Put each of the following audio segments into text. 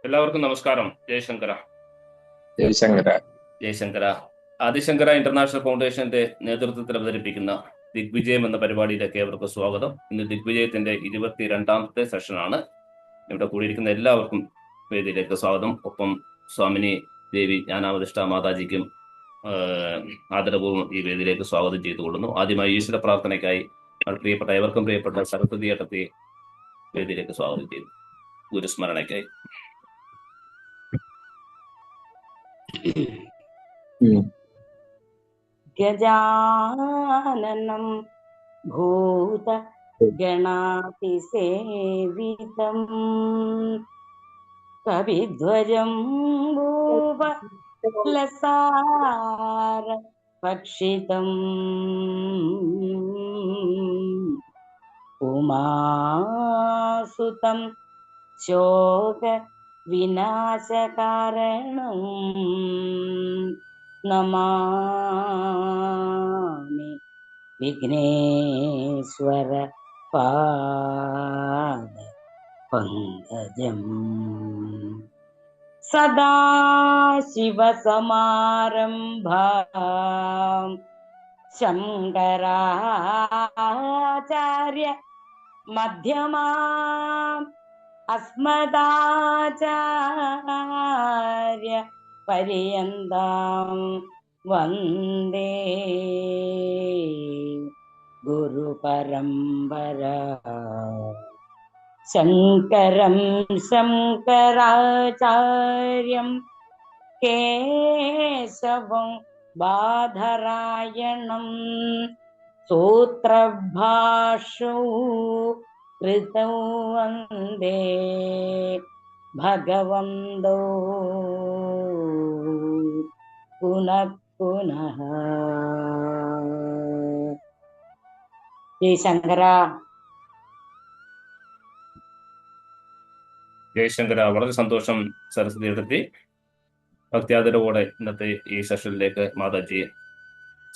എല്ലാവർക്കും നമസ്കാരം. ജയശങ്കര. ജയശങ്കര. ജയശങ്കര. ആദിശങ്കര ഇന്റർനാഷണൽ ഫൗണ്ടേഷന്റെ നേതൃത്വത്തിൽ അവതരിപ്പിക്കുന്ന ദിഗ്വിജയം എന്ന പരിപാടിയിലേക്ക് ഏവർക്കും സ്വാഗതം. ഇന്ന് ദിഗ്വിജയത്തിന്റെ 22ാമത്തെ സെഷനാണ്. ഇവിടെ കൂടിയിരിക്കുന്ന എല്ലാവർക്കും വേദിയിലേക്ക് സ്വാഗതം. ഒപ്പം സ്വാമിനി ദേവി ജ്ഞാനാവതിഷ്ഠ മാതാജിക്കും ആദരപൂർവ്വം ഈ വേദിയിലേക്ക് സ്വാഗതം ചെയ്തുകൊള്ളുന്നു. ആദ്യമായി ഈശ്വര പ്രാർത്ഥനയ്ക്കായി പ്രിയപ്പെട്ട ഏവർക്കും പ്രിയപ്പെട്ട സരസ്വതി ഏട്ടത്തെ വേദിയിലേക്ക് സ്വാഗതം ചെയ്തു. ഗുരുസ്മരണയ്ക്കായി. ഗജാനനം ഭൂത ഗണാതിസേവിതം കവിധ്വജം ഭൂപലസാര ഭക്ഷിതം ഉമാസുതം ശോക വിനാശകാരണം നമാമി വിഘ്നേശ്വര പാദ പങ്കജം. സദാശിവസമാരംഭാം ശങ്കരാചാര്യ മധ്യമാം അസ്മദാചാര്യ പര്യന്താം വന്ദേ ഗുരുപരമ്പര. ശങ്കരം ശങ്കരാചാര്യം കേശവം ബാദരായണം സൂത്രഭാഷൗ കൃതൗ വന്ദേ ഭഗവന്തോ പുനഃ പുനഃ. ജയശങ്കര. ജയശങ്കര. വളരെ സന്തോഷം സരസ്വതി എടുത്തി. ഭക്തിയാദരവോടെ ഇന്നത്തെ ഈ സെഷനിലേക്ക് മാതാജിയെ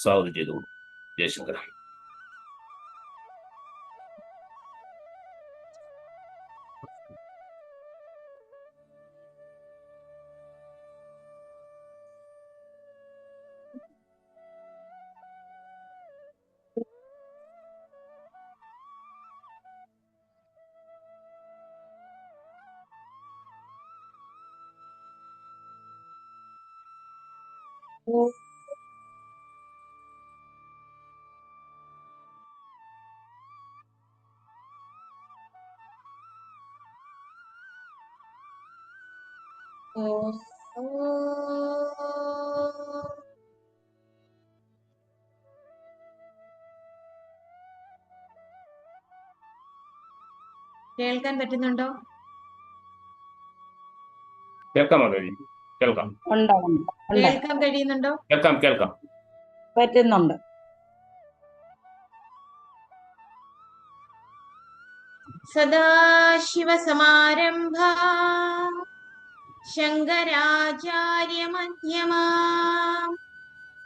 സ്വാഗതം ചെയ്തു. ജയശങ്കര. കേൾക്കാൻ പറ്റുന്നുണ്ടോ? കേൾക്കാം മാതാജി, കേൾക്കാം. കേൾക്കാൻ കഴിയുന്നുണ്ടോ? കേൾക്കാം കേൾക്കാം. പറ്റുന്നുണ്ട്. സദാശിവസമാരംഭാ ശങ്കരാചാര്യ മധ്യമാ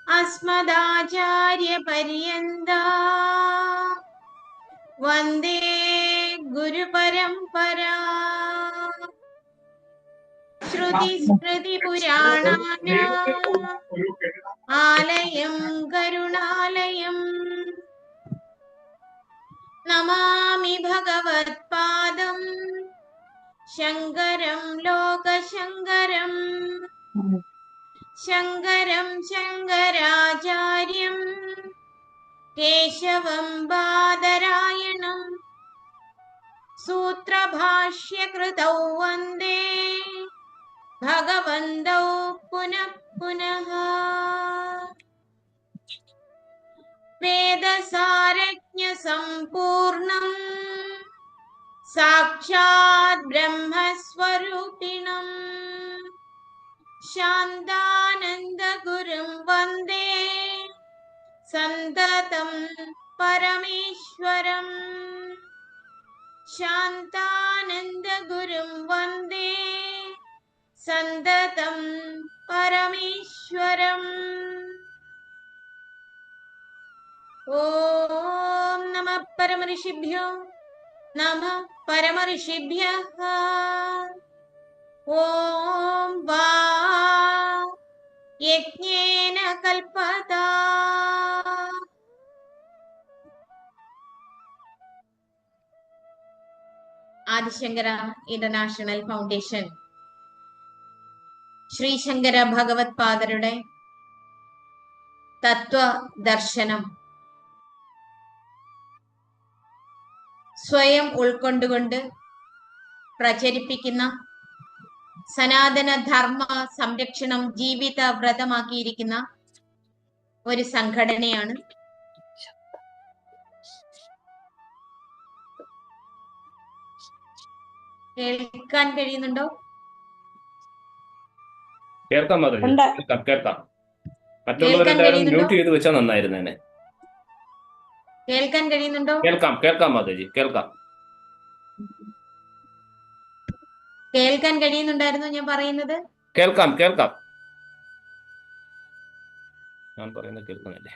അസ്മദാചാര്യ പര്യന്താ വന്ദേ ഗുരുപരമ്പരാ. ശ്രുതി സ്മൃതി പുരാണാനാം ആലയം കരുണാലയം നമാമി ഭഗവത്പാദം ശങ്കരം ലോകശങ്കരം. ശങ്കരം ശങ്കരാചാര്യം കേശവം ബാദരായണം സൂത്രഭാഷ്യകൃതൗ വന്ദേ ഭഗവന്തൗ പുനഃ പുനഃ. വേദസാരജ്ഞ സമ്പൂർണം സാക്ഷാത് ബ്രഹ്മസ്വരൂപിണം ശാന്താനന്ദഗുരും വന്ദേ സന്തതം പരമേശ്വരം. ശാന്താനന്ദഗുരും വന്ദേ സന്തതം പരമേശ്വരം. ഓം നമഃ പരമഋഷിഭ്യോ നമഃ പരമഋഷിഭ്യഃ. ഓം വാ യജ്ഞേന കൽപതാ. ആദിശങ്കര ഇന്റർനാഷണൽ ഫൗണ്ടേഷൻ ശ്രീശങ്കര ഭഗവത് പാദരുടെ തത്വദർശനം സ്വയം ഉൾക്കൊണ്ടുകൊണ്ട് പ്രചരിപ്പിക്കുന്ന, സനാതന ധർമ്മ സംരക്ഷണം ജീവിത വ്രതമാക്കിയിരിക്കുന്ന ഒരു സംഘടനയാണ്. കേൾക്കാൻ കഴിയുന്നുണ്ടോ? കേൾക്കാം മാതാജി, ഉണ്ട്. കേൾക്കാം. മറ്റുള്ളവരെല്ലാവരും മ്യൂട്ട് ചെയ്ത് വെച്ചാൽ നന്നായിരുന്നേനെ. കേൾക്കാൻ കഴിയുന്നുണ്ടോ? കേൾക്കാം മാതാജി, കേൾക്കാം. കേൾക്കാൻ കഴിയുന്നുണ്ടായിരുന്നു ഞാൻ പറയുന്നത്? കേൾക്കാം. ഞാൻ പറയുന്നത് കേൾക്കുന്നില്ലേ?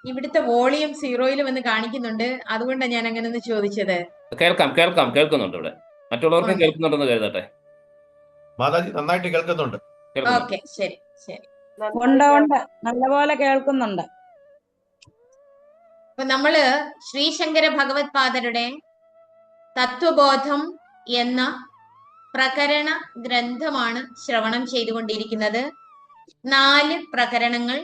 ഇവിടുത്തെ വോളിയം 0-ൽ വന്ന് കാണിക്കുന്നുണ്ട്, അതുകൊണ്ടാണ് ഞാൻ അങ്ങനെ ഒന്ന് ചോദിച്ചത്. കേൾക്കുന്നുണ്ട്. ഇവിടെ മറ്റുള്ളവർക്കും കേൾക്കുന്നുണ്ടെന്ന് കരുതട്ടെ. മാതാജി നന്നായിട്ട് കേൾക്കുന്നുണ്ട്. ഓക്കെ, ശരി. ഉണ്ട്, നല്ലപോലെ കേൾക്കുന്നുണ്ട്. അപ്പൊ നമ്മള് ശ്രീശങ്കര ഭഗവത് പാദരുടെ തത്വബോധം എന്ന പ്രകരണ ഗ്രന്ഥമാണ് ശ്രവണം ചെയ്തുകൊണ്ടിരിക്കുന്നത്. 4 പ്രകരണങ്ങൾ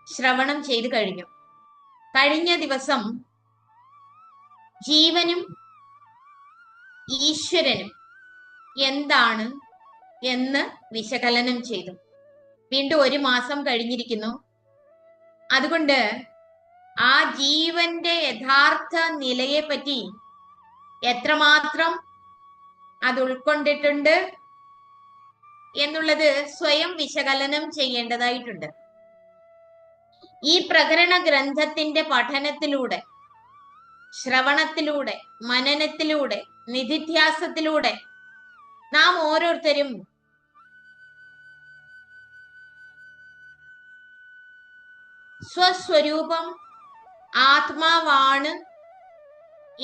ശ്രവണം ചെയ്തു കഴിഞ്ഞു. കഴിഞ്ഞ ദിവസം ജീവനും ഈശ്വരനും എന്താണ് എന്ന് വിശകലനം ചെയ്തു. വീണ്ടും 1 മാസം കഴിഞ്ഞിരിക്കുന്നു. അതുകൊണ്ട് ആ ജീവന്റെ യഥാർത്ഥ നിലയെ പറ്റി എത്രമാത്രം അത് ഉൾക്കൊണ്ടിട്ടുണ്ട് എന്നുള്ളത് സ്വയം വിശകലനം ചെയ്യേണ്ടതായിട്ടുണ്ട്. ഈ പ്രകരണ ഗ്രന്ഥത്തിന്റെ പഠനത്തിലൂടെ, ശ്രവണത്തിലൂടെ, മനനത്തിലൂടെ, നിധിധ്യാസത്തിലൂടെ നാം ഓരോരുത്തരും സ്വസ്വരൂപം ആത്മാവാണ്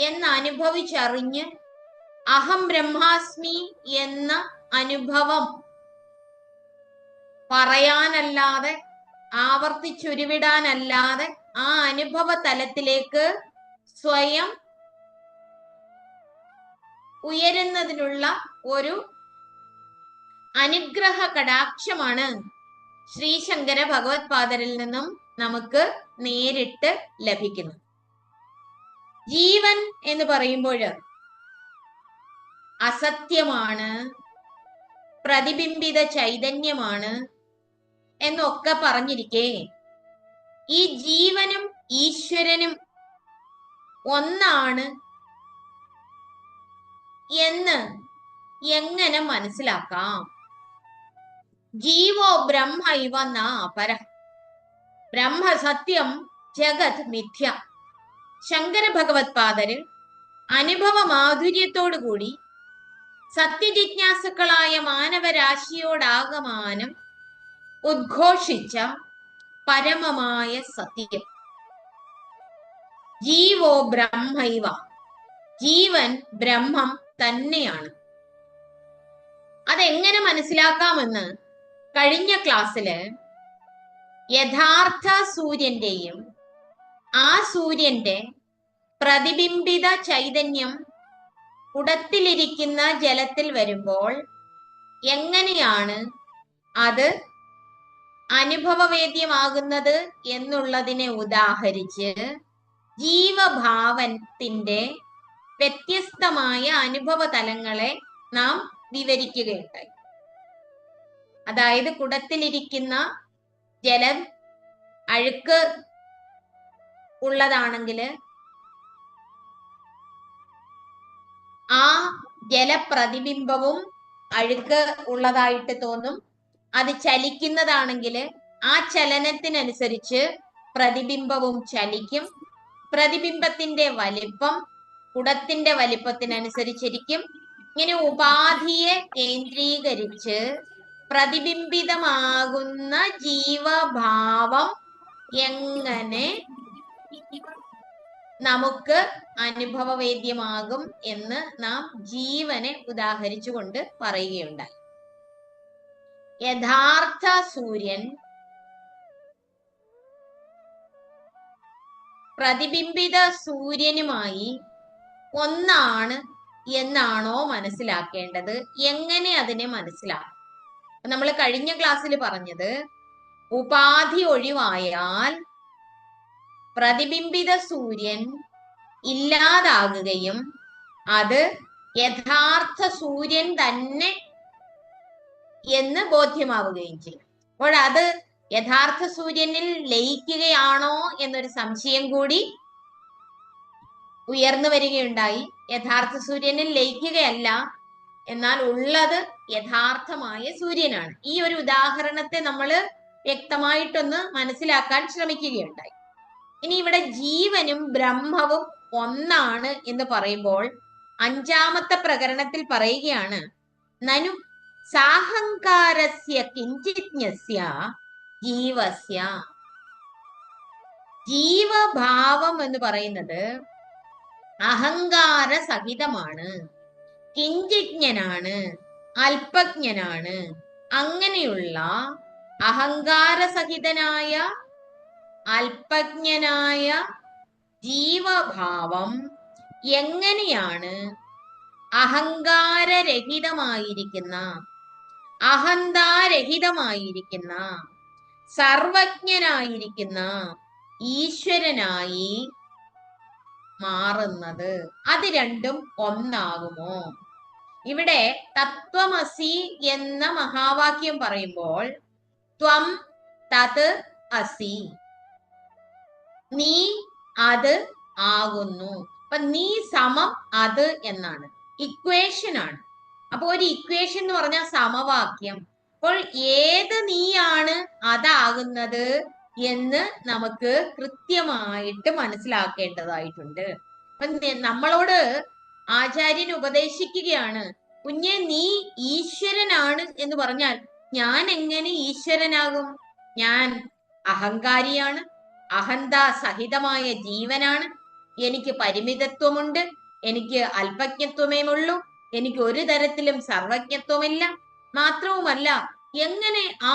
എന്ന് അനുഭവിച്ചറിഞ്ഞ് അഹം ബ്രഹ്മാസ്മി എന്ന അനുഭവം പറയാനല്ലാതെ, ആവർത്തിച്ചുരുവിടാനല്ലാതെ ആ അനുഭവ തലത്തിലേക്ക് സ്വയം ഉയരുന്നതിനുള്ള ഒരു അനുഗ്രഹ കടാക്ഷമാണ് ശ്രീശങ്കര ഭഗവത് പാദരിൽ നിന്നും നമുക്ക് നേരിട്ട് ലഭിക്കുന്നു. ജീവൻ എന്ന് പറയുമ്പോൾ അസത്യമാണ്, പ്രതിബിംബിത ചൈതന്യമാണ് എന്നൊക്കെ പറഞ്ഞിരിക്കെ, ഈ ജീവനും ഈശ്വരനും ഒന്നാണ് എന്ന് എങ്ങനെ മനസ്സിലാക്കാം? ജീവോ ബ്രഹ്മ ഇവ ന അപര, ബ്രഹ്മ സത്യം, ജഗത് മിഥ്യ. ശങ്കര ഭഗവത് പാദര് അനുഭവ മാധുര്യത്തോടുകൂടി സത്യജിജ്ഞാസുക്കളായ മാനവരാശിയോടാകമാനം ഉദ്ഘോഷിച്ച പരമമായ സത്യം. ജീവോ ബ്രഹ്മൈവ, ജീവൻ ബ്രഹ്മം തന്നെയാണ്. അതെങ്ങനെ മനസ്സിലാക്കാമെന്ന് കഴിഞ്ഞ ക്ലാസ്സില് യഥാർത്ഥ സൂര്യന്റെയും ആ സൂര്യന്റെ പ്രതിബിംബിത ചൈതന്യം കുടത്തിലിരിക്കുന്ന ജലത്തിൽ വരുമ്പോൾ എങ്ങനെയാണ് അത് അനുഭവവേദ്യമാകുന്നത് എന്നുള്ളതിനെ ഉദാഹരിച്ച് ജീവഭാവത്തിന്റെ വ്യത്യസ്തമായ അനുഭവ തലങ്ങളെ നാം വിവരിക്കുകയുണ്ടായി. അതായത് കുടത്തിലിരിക്കുന്ന ജലം അഴുക്ക് ഉള്ളതാണെങ്കിൽ ആ ജലപ്രതിബിംബവും അഴുക്ക് ഉള്ളതായിട്ട് തോന്നും. അത് ചലിക്കുന്നതാണെങ്കിൽ ആ ചലനത്തിനനുസരിച്ച് പ്രതിബിംബവും ചലിക്കും. പ്രതിബിംബത്തിന്റെ വലിപ്പം കുടത്തിന്റെ വലിപ്പത്തിനനുസരിച്ചിരിക്കും. ഇങ്ങനെ ഉപാധിയെ കേന്ദ്രീകരിച്ച് പ്രതിബിംബിതമാകുന്ന ജീവഭാവം എങ്ങനെ നമുക്ക് അനുഭവവേദ്യമാകും എന്ന് നാം ജീവനെ ഉദാഹരിച്ചുകൊണ്ട് പറയുകയുണ്ടായി. യഥാർത്ഥ സൂര്യൻ പ്രതിബിംബിത സൂര്യനുമായി ഒന്നാണ് എന്നാണോ മനസ്സിലാക്കേണ്ടത്? എങ്ങനെ അതിനെ മനസ്സിലാക്കും? നമ്മൾ കഴിഞ്ഞ ക്ലാസ്സിൽ പറഞ്ഞത്, ഉപാധി ഒഴിവായാൽ പ്രതിബിംബിത സൂര്യൻ ഇല്ലാതാകുകയും അത് യഥാർത്ഥ സൂര്യൻ തന്നെ എന്ന് ബോധ്യമാവുകയും ചെയ്യും. അപ്പോൾ അത് യഥാർത്ഥ സൂര്യനിൽ ലയിക്കുകയാണോ എന്നൊരു സംശയം കൂടി ഉയർന്നു വരികയുണ്ടായി. യഥാർത്ഥ സൂര്യനിൽ ലയിക്കുകയല്ല, എന്നാൽ ഉള്ളത് യഥാർത്ഥമായ സൂര്യനാണ്. ഈ ഒരു ഉദാഹരണത്തെ നമ്മൾ വ്യക്തമായിട്ടൊന്ന് മനസ്സിലാക്കാൻ ശ്രമിക്കുകയുണ്ടായി. ഇനി ഇവിടെ ജീവനും ബ്രഹ്മവും ഒന്നാണ് എന്ന് പറയുമ്പോൾ 5ാമത്തെ പ്രകരണത്തിൽ പറയുകയാണ്, നനു സാഹങ്കാരസ്യ കിഞ്ചിജ്ഞസ്യ ജീവസ്യ. ജീവഭാവം എന്ന് പറയുന്നത് അഹങ്കാര സഹിതമാണ്, കിഞ്ചിജ്ഞനാണ്, അല്പജ്ഞനാണ്. അങ്ങനെയുള്ള അഹങ്കാരസഹിതനായ അല്പജ്ഞനായ ജീവഭാവം എങ്ങനെയാണ് അഹങ്കാരരഹിതമായിരിക്കുന്ന, അഹന്താരഹിതമായിരിക്കുന്ന, സർവജ്ഞനായിരിക്കുന്ന ഈശ്വരനായി മാറുന്നത്? അത് രണ്ടും ഒന്നാകുമോ? ഇവിടെ തത്വമസി എന്ന മഹാവാക്യം പറയുമ്പോൾ ത്വം തത് അസി, നീ അത് ആകുന്നു. അപ്പൊ നീ സമം അത് എന്നാണ്, ഇക്വേഷൻ ആണ്. അപ്പൊ ഒരു ഇക്വേഷൻ എന്ന് പറഞ്ഞാൽ സമവാക്യം. അപ്പോൾ ഏത് നീയാണ് അതാകുന്നത് എന്ന് നമുക്ക് കൃത്യമായിട്ട് മനസ്സിലാക്കേണ്ടതായിട്ടുണ്ട്. അപ്പൊ നമ്മളോട് ആചാര്യൻ ഉപദേശിക്കുകയാണ്, കുഞ്ഞെ നീ ഈശ്വരനാണ് എന്ന് പറഞ്ഞാൽ ഞാൻ എങ്ങനെ ഈശ്വരനാകും? ഞാൻ അഹങ്കാരിയാണ്, അഹന്താ സഹിതമായ ജീവനാണ്, എനിക്ക് പരിമിതത്വമുണ്ട്, എനിക്ക് അല്പജ്ഞത്വമേയുള്ളൂ, എനിക്ക് ഒരു തരത്തിലും സർവജ്ഞത്വമില്ല. മാത്രവുമല്ല, എങ്ങനെ ആ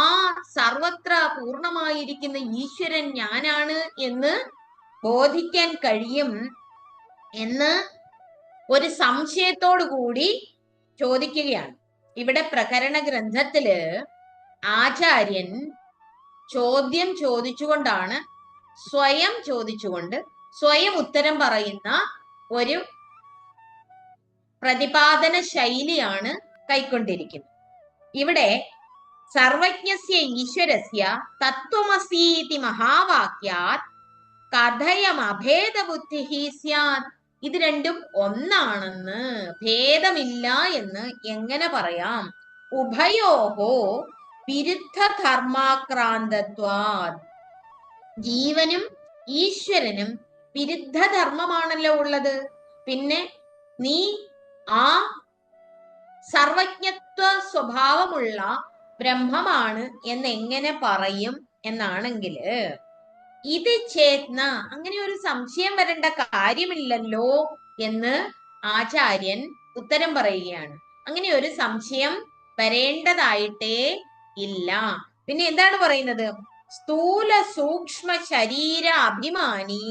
സർവത്ര പൂർണ്ണമായിരിക്കുന്ന ഈശ്വരൻ ഞാനാണ് എന്ന് ബോധിക്കാൻ കഴിയും എന്ന് ഒരു സംശയത്തോടു കൂടി ചോദിക്കുകയാണ്. ഇവിടെ പ്രകരണ ഗ്രന്ഥത്തില് ആചാര്യൻ ചോദ്യം ചോദിച്ചുകൊണ്ടാണ്, സ്വയം ചോദിച്ചുകൊണ്ട് സ്വയം ഉത്തരം പറയുന്ന ഒരു പ്രതിപാദന ശൈലിയാണ് കൈക്കൊണ്ടിരിക്കുന്നത്. ഇവിടെ സർവജ്ഞസ്യ ഈശ്വരസ്യ തത്വമസീതി മഹാവാക്യാത് കഥയം അഭേദബുദ്ധി സ്യാത്. ഇത് രണ്ടും ഒന്നാണെന്ന്, ഭേദമില്ല എന്ന് എങ്ങനെ പറയാം? ഉഭയോഹോ വിരുദ്ധ ധർമാക്രാന്തത്വാത്. ജീവനും ഈശ്വരനും വിരുദ്ധ ധർമ്മമാണല്ലോ ഉള്ളത്. പിന്നെ നീ ആ സർവജ്ഞത്വ സ്വഭാവമുള്ള ബ്രഹ്മമാണ് എന്നെങ്ങനെ പറയും എന്നാണെങ്കിൽ, ഇത് ചേത്ന, അങ്ങനെ ഒരു സംശയം വരേണ്ട കാര്യമില്ലല്ലോ എന്ന് ആചാര്യൻ ഉത്തരം പറയുകയാണ്. അങ്ങനെ ഒരു സംശയം വരേണ്ടതായിട്ടേ ഇല്ല. പിന്നെ എന്താണ് പറയുന്നത്? സ്ഥൂല സൂക്ഷ്മ ശരീര അഭിമാനി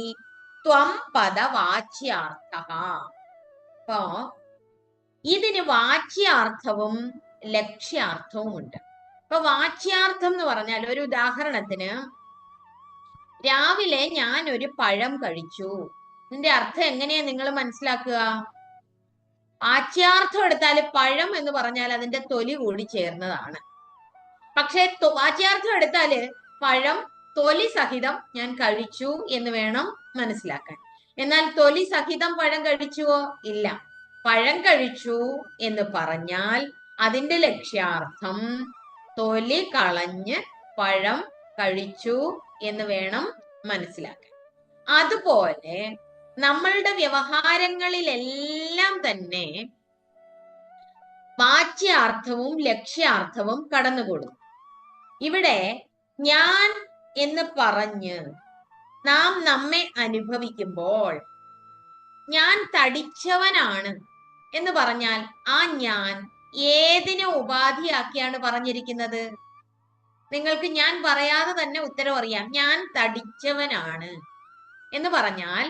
ത്വം പദ വാച്യാർത്ഥ. അപ്പോ ഇതിന് വാച്യാർത്ഥവും ലക്ഷ്യാർത്ഥവും ഉണ്ട്. അപ്പൊ വാച്യാർത്ഥം എന്ന് പറഞ്ഞാൽ, ഒരു ഉദാഹരണത്തിന്, രാവിലെ ഞാൻ ഒരു പഴം കഴിച്ചു. ഇതിന്റെ അർത്ഥം എങ്ങനെയാ നിങ്ങൾ മനസ്സിലാക്കുക? വാച്യാർത്ഥം എടുത്താൽ പഴം എന്ന് പറഞ്ഞാൽ അതിന്റെ തൊലി കൂടി ചേർന്നതാണ്. പക്ഷെ വാച്യാർത്ഥം എടുത്താല് പഴം തൊലി സഹിതം ഞാൻ കഴിച്ചു എന്ന് വേണം മനസ്സിലാക്കാൻ. എന്നാൽ തൊലി സഹിതം പഴം കഴിച്ചുവോ? ഇല്ല. പഴം കഴിച്ചു എന്ന് പറഞ്ഞാൽ അതിന്റെ ലക്ഷ്യാർത്ഥം തൊലി കളഞ്ഞ് പഴം കഴിച്ചു എന്ന് വേണം മനസ്സിലാക്കാൻ. അതുപോലെ നമ്മളുടെ വ്യവഹാരങ്ങളിലെല്ലാം തന്നെ വാച്യാർത്ഥവും ലക്ഷ്യാർത്ഥവും കടന്നുകൂടും. ഇവിടെ ഞാൻ എന്ന് പറഞ്ഞ് നാം നമ്മെ അനുഭവിക്കുമ്പോൾ ഞാൻ തടിച്ചവനാണ് എന്ന് പറഞ്ഞാൽ ആ ഞാൻ ഏതിനെ ഉപാധിയാക്കിയാണ് പറഞ്ഞിരിക്കുന്നത്? നിങ്ങൾക്ക് ഞാൻ പറയാതെ തന്നെ ഉത്തരം അറിയാം. ഞാൻ തടിച്ചവനാണ് എന്ന് പറഞ്ഞാൽ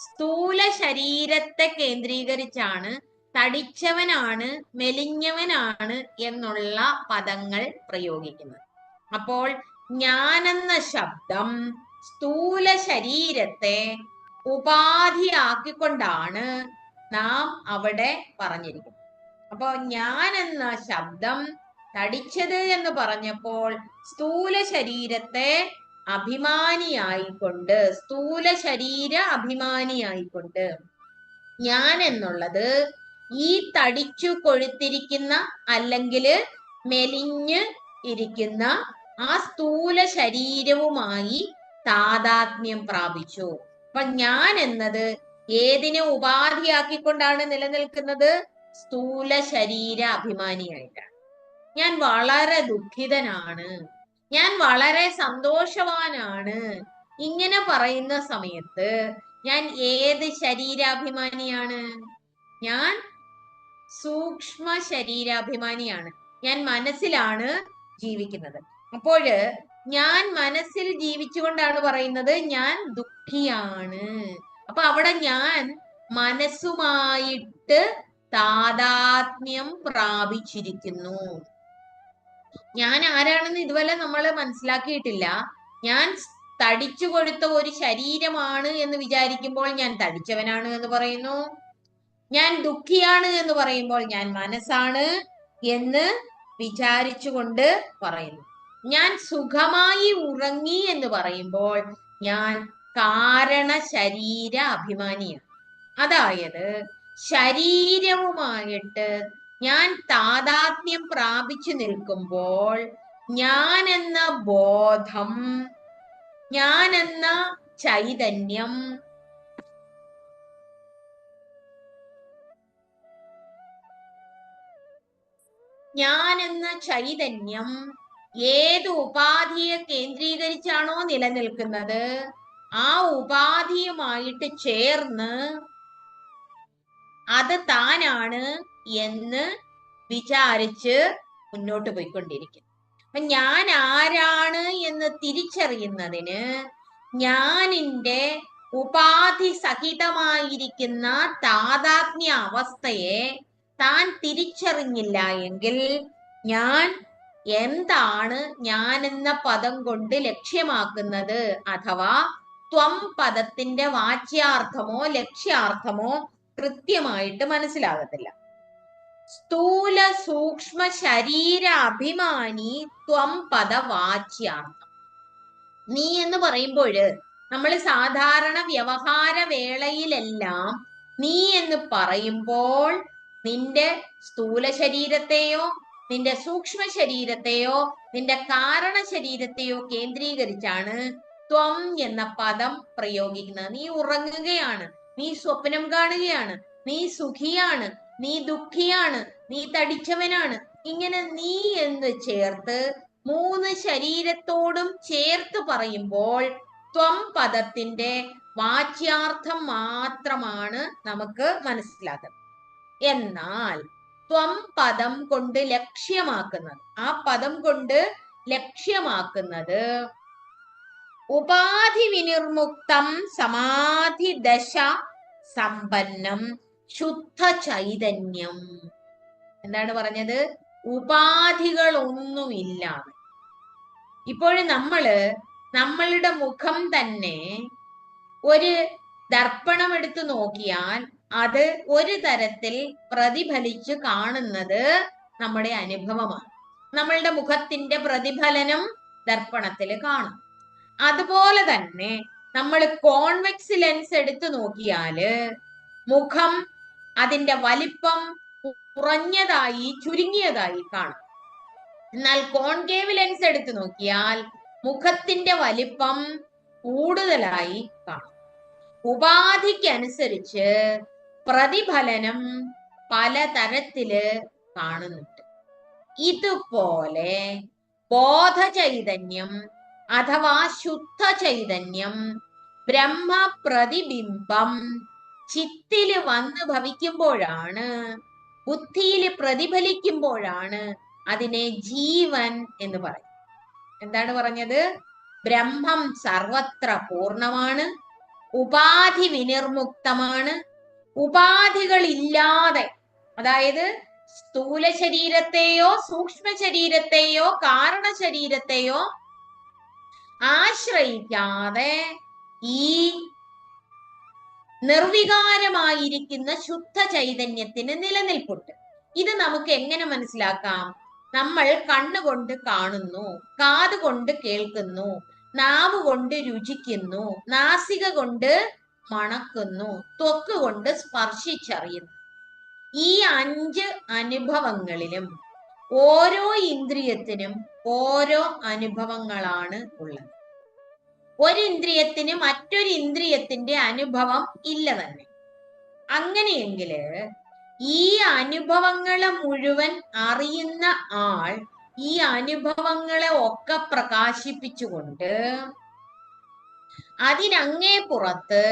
സ്ഥൂല ശരീരത്തെ കേന്ദ്രീകരിച്ചാണ് തടിച്ചവനാണ്, മെലിഞ്ഞവനാണ് എന്നുള്ള പദങ്ങൾ പ്രയോഗിക്കുന്നത്. അപ്പോൾ ഞാനെന്ന ശബ്ദം സ്ഥൂല ശരീരത്തെ ഉപാധിയാക്കിക്കൊണ്ടാണ് നാം അവിടെ പറഞ്ഞിരിക്കുന്നത്. അപ്പോ ഞാൻ എന്ന ശബ്ദം തടിച്ചത് എന്ന് പറഞ്ഞപ്പോൾ സ്ഥൂല ശരീരത്തെ അഭിമാനിയായിക്കൊണ്ട്, സ്ഥൂല ശരീര അഭിമാനിയായിക്കൊണ്ട് ഞാൻ എന്നുള്ളത് ഈ തടിച്ചു കൊഴുത്തിരിക്കുന്ന അല്ലെങ്കിൽ മെലിഞ്ഞ് ഇരിക്കുന്ന ആ സ്ഥൂല ശരീരവുമായി താദാത്മ്യം പ്രാപിച്ചു. അപ്പൊ ഞാൻ എന്നത് ഏതിനെ ഉപാധിയാക്കിക്കൊണ്ടാണ് നിലനിൽക്കുന്നത്? സ്ഥൂല ശരീര അഭിമാനിയായിട്ടാണ്. ഞാൻ വളരെ ദുഃഖിതനാണ്, ഞാൻ വളരെ സന്തോഷവാനാണ്, ഇങ്ങനെ പറയുന്ന സമയത്ത് ഞാൻ ഏത് ശരീരാഭിമാനിയാണ്? ഞാൻ സൂക്ഷ്മ ശരീരാഭിമാനിയാണ്. ഞാൻ മനസ്സിലാണ് ജീവിക്കുന്നത്. അപ്പോഴ് ഞാൻ മനസ്സിൽ ജീവിച്ചുകൊണ്ടാണ് പറയുന്നത് ഞാൻ ദുഃഖിയാണ്. അപ്പൊ അവിടെ ഞാൻ മനസ്സുമായിട്ട് താദാത്മ്യം പ്രാപിച്ചിരിക്കുന്നു. ഞാൻ ആരാണെന്ന് ഇതുവരെ നമ്മൾ മനസ്സിലാക്കിയിട്ടില്ല. ഞാൻ തടിച്ചു കൊടുത്ത ഒരു ശരീരമാണ് എന്ന് വിചാരിക്കുമ്പോൾ ഞാൻ തടിച്ചവനാണ് എന്ന് പറയുന്നു. ഞാൻ ദുഃഖിയാണ് എന്ന് പറയുമ്പോൾ ഞാൻ മനസ്സാണ് എന്ന് വിചാരിച്ചുകൊണ്ട് പറയുന്നു. ഞാൻ സുഖമായി ഉറങ്ങി എന്ന് പറയുമ്പോൾ ഞാൻ കാരണ ശരീര അഭിമാനിയാണ്. അതായത് ശരീരവുമായിട്ട് ഞാൻ താദാത്മ്യം പ്രാപിച്ചു നിൽക്കുമ്പോൾ ഞാൻ എന്ന ബോധം, ഞാൻ എന്ന ചൈതന്യം ഏത് ഉപാധിയെ കേന്ദ്രീകരിച്ചാണോ നിലനിൽക്കുന്നത് ആ ഉപാധിയുമായിട്ട് ചേർന്ന് അത് താനാണ് എന്ന് വിചാരിച്ച് മുന്നോട്ട് പോയിക്കൊണ്ടിരിക്കും. അപ്പൊ ഞാൻ ആരാണ് എന്ന് തിരിച്ചറിയുന്നതിന് ഞാനിന്റെ ഉപാധി സഹിതമായിരിക്കുന്ന താദാത്മ്യ അവസ്ഥയെ താൻ തിരിച്ചറിഞ്ഞില്ല എങ്കിൽ ഞാൻ എന്താണ് ഞാൻ എന്ന പദം കൊണ്ട് ലക്ഷ്യമാക്കുന്നത് അഥവാ ത്വം പദത്തിന്റെ വാച്യാർത്ഥമോ ലക്ഷ്യാർത്ഥമോ കൃത്യമായിട്ട് മനസ്സിലാകത്തില്ല. സ്ഥൂല സൂക്ഷ്മ ശരീര അഭിമാനി ത്വം പദ വാച്യാർത്ഥം. നീ എന്ന് പറയുമ്പോൾ നമ്മൾ സാധാരണ വ്യവഹാര വേളയിലെല്ലാം നീ എന്ന് പറയുമ്പോൾ നിന്റെ സ്ഥൂല ശരീരത്തെയോ നിന്റെ സൂക്ഷ്മ ശരീരത്തെയോ നിന്റെ കാരണ ശരീരത്തെയോ കേന്ദ്രീകരിച്ചാണ് ത്വം എന്ന പദം പ്രയോഗിക്കുന്നത്. നീ ഉറങ്ങുകയാണ്, നീ സ്വപ്നം കാണുകയാണ്, നീ സുഖിയാണ്, നീ ദുഃഖിയാണ്, നീ തടിച്ചവനാണ്, ഇങ്ങനെ നീ എന്ന് ചേർത്ത് മൂന്ന് ശരീരത്തോടും ചേർത്ത് പറയുമ്പോൾ ത്വം പദത്തിന്റെ വാച്യാർത്ഥം മാത്രമാണ് നമുക്ക് മനസ്സിലാക്കുന്നത്. എന്നാൽ ത്വം പദം കൊണ്ട് ലക്ഷ്യമാക്കുന്നത്, ആ പദം കൊണ്ട് ലക്ഷ്യമാക്കുന്നത് ഉപാധി വിനിർമുക്തം സമാധി ദശ സമ്പന്നം ശുദ്ധ ചൈതന്യം. എന്താണ് പറഞ്ഞത്? ഉപാധികളൊന്നുമില്ലാതെ. ഇപ്പോഴും നമ്മളുടെ മുഖം തന്നെ ഒരു ദർപ്പണം എടുത്തു നോക്കിയാൽ അത് ഒരു തരത്തിൽ പ്രതിഫലിച്ച് കാണുന്നത് നമ്മുടെ അനുഭവമാണ്. നമ്മളുടെ മുഖത്തിന്റെ പ്രതിഫലനം ദർപ്പണത്തിൽ കാണും. അതുപോലെ തന്നെ നമ്മൾ കോൺവെക്സ് ലെൻസ് എടുത്തു നോക്കിയാല് മുഖം അതിന്റെ വലിപ്പം കുറഞ്ഞതായി ചുരുങ്ങിയതായി കാണും. എന്നാൽ കോൺകേവ് ലെൻസ് എടുത്തു നോക്കിയാൽ മുഖത്തിന്റെ വലിപ്പം കൂടുതലായി കാണും. ഉപാധിക്കനുസരിച്ച് പ്രതിഫലനം പലതരത്തില് കാണുന്നുണ്ട്. ഇതുപോലെ ബോധചൈതന്യം അഥവാ ശുദ്ധ ചൈതന്യം ബ്രഹ്മപ്രതിബിംബം ചിത്തില് വന്ന് ഭവിക്കുമ്പോഴാണ്, ബുദ്ധിയില് പ്രതിഫലിക്കുമ്പോഴാണ് അതിനെ ജീവൻ എന്ന് പറയും. എന്താണ് പറഞ്ഞത്? ബ്രഹ്മം സർവത്ര പൂർണ്ണമാണ്, ഉപാധി വിനിർമുക്തമാണ്. ഉപാധികളില്ലാതെ, അതായത് സ്ഥൂല ശരീരത്തെയോ സൂക്ഷ്മ ശരീരത്തെയോ കാരണ ശരീരത്തെയോ ആശ്രയിക്കാതെ ഈ നിർവികാരമായിരിക്കുന്ന ശുദ്ധ ചൈതന്യത്തിന് നിലനിൽപ്പുണ്ട്. ഇത് നമുക്ക് എങ്ങനെ മനസ്സിലാക്കാം? നമ്മൾ കണ്ണുകൊണ്ട് കാണുന്നു, കാതുകൊണ്ട് കേൾക്കുന്നു, നാവ് കൊണ്ട് രുചിക്കുന്നു, നാസിക കൊണ്ട് മണക്കുന്നു, ത്വക്ക് കൊണ്ട് സ്പർശിച്ചറിയുന്നു. ഈ 5 അനുഭവങ്ങളിലും ഓരോ ഇന്ദ്രിയത്തിനും ഓരോ അനുഭവങ്ങളാണ് ഉള്ളത്. ഒരു ഇന്ദ്രിയത്തിന് മറ്റൊരു ഇന്ദ്രിയത്തിന്റെ അനുഭവം ഇല്ല തന്നെ. അങ്ങനെയെങ്കില് ഈ അനുഭവങ്ങളെ മുഴുവൻ അറിയുന്ന ആൾ ഈ അനുഭവങ്ങളെ ഒക്കെ പ്രകാശിപ്പിച്ചുകൊണ്ട് അതിനങ്ങേ പുറത്ത്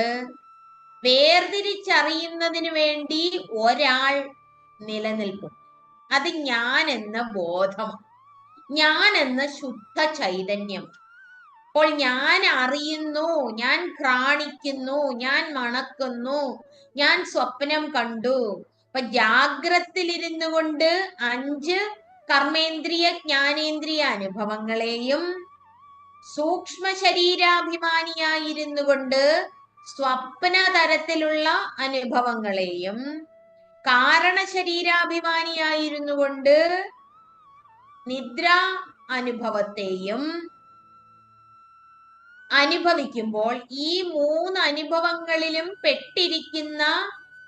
വേർതിരിച്ചറിയുന്നതിന് വേണ്ടി ഒരാൾ നിലനിൽക്കും. അത് ഞാൻ എന്ന ബോധമാണ്, ഞാൻ എന്ന ശുദ്ധ ചൈതന്യം. അപ്പോൾ ഞാൻ അറിയുന്നു, ഞാൻ ഘ്രാണിക്കുന്നു, ഞാൻ മണക്കുന്നു, ഞാൻ സ്വപ്നം കണ്ടു. അപ്പൊ ജാഗ്രതയിലിരുന്നു കൊണ്ട് 5 കർമ്മേന്ദ്രിയ ജ്ഞാനേന്ദ്രിയ അനുഭവങ്ങളെയും സൂക്ഷ്മ ശരീരാഭിമാനിയായിരുന്നു കൊണ്ട് സ്വപ്ന തരത്തിലുള്ള അനുഭവങ്ങളെയും കാരണ ശരീരാഭിമാനിയായിരുന്നു കൊണ്ട് നിദ്ര അനുഭവത്തെയും അനുഭവിക്കുമ്പോൾ ഈ 3 അനുഭവങ്ങളിലും പെട്ടിരിക്കുന്ന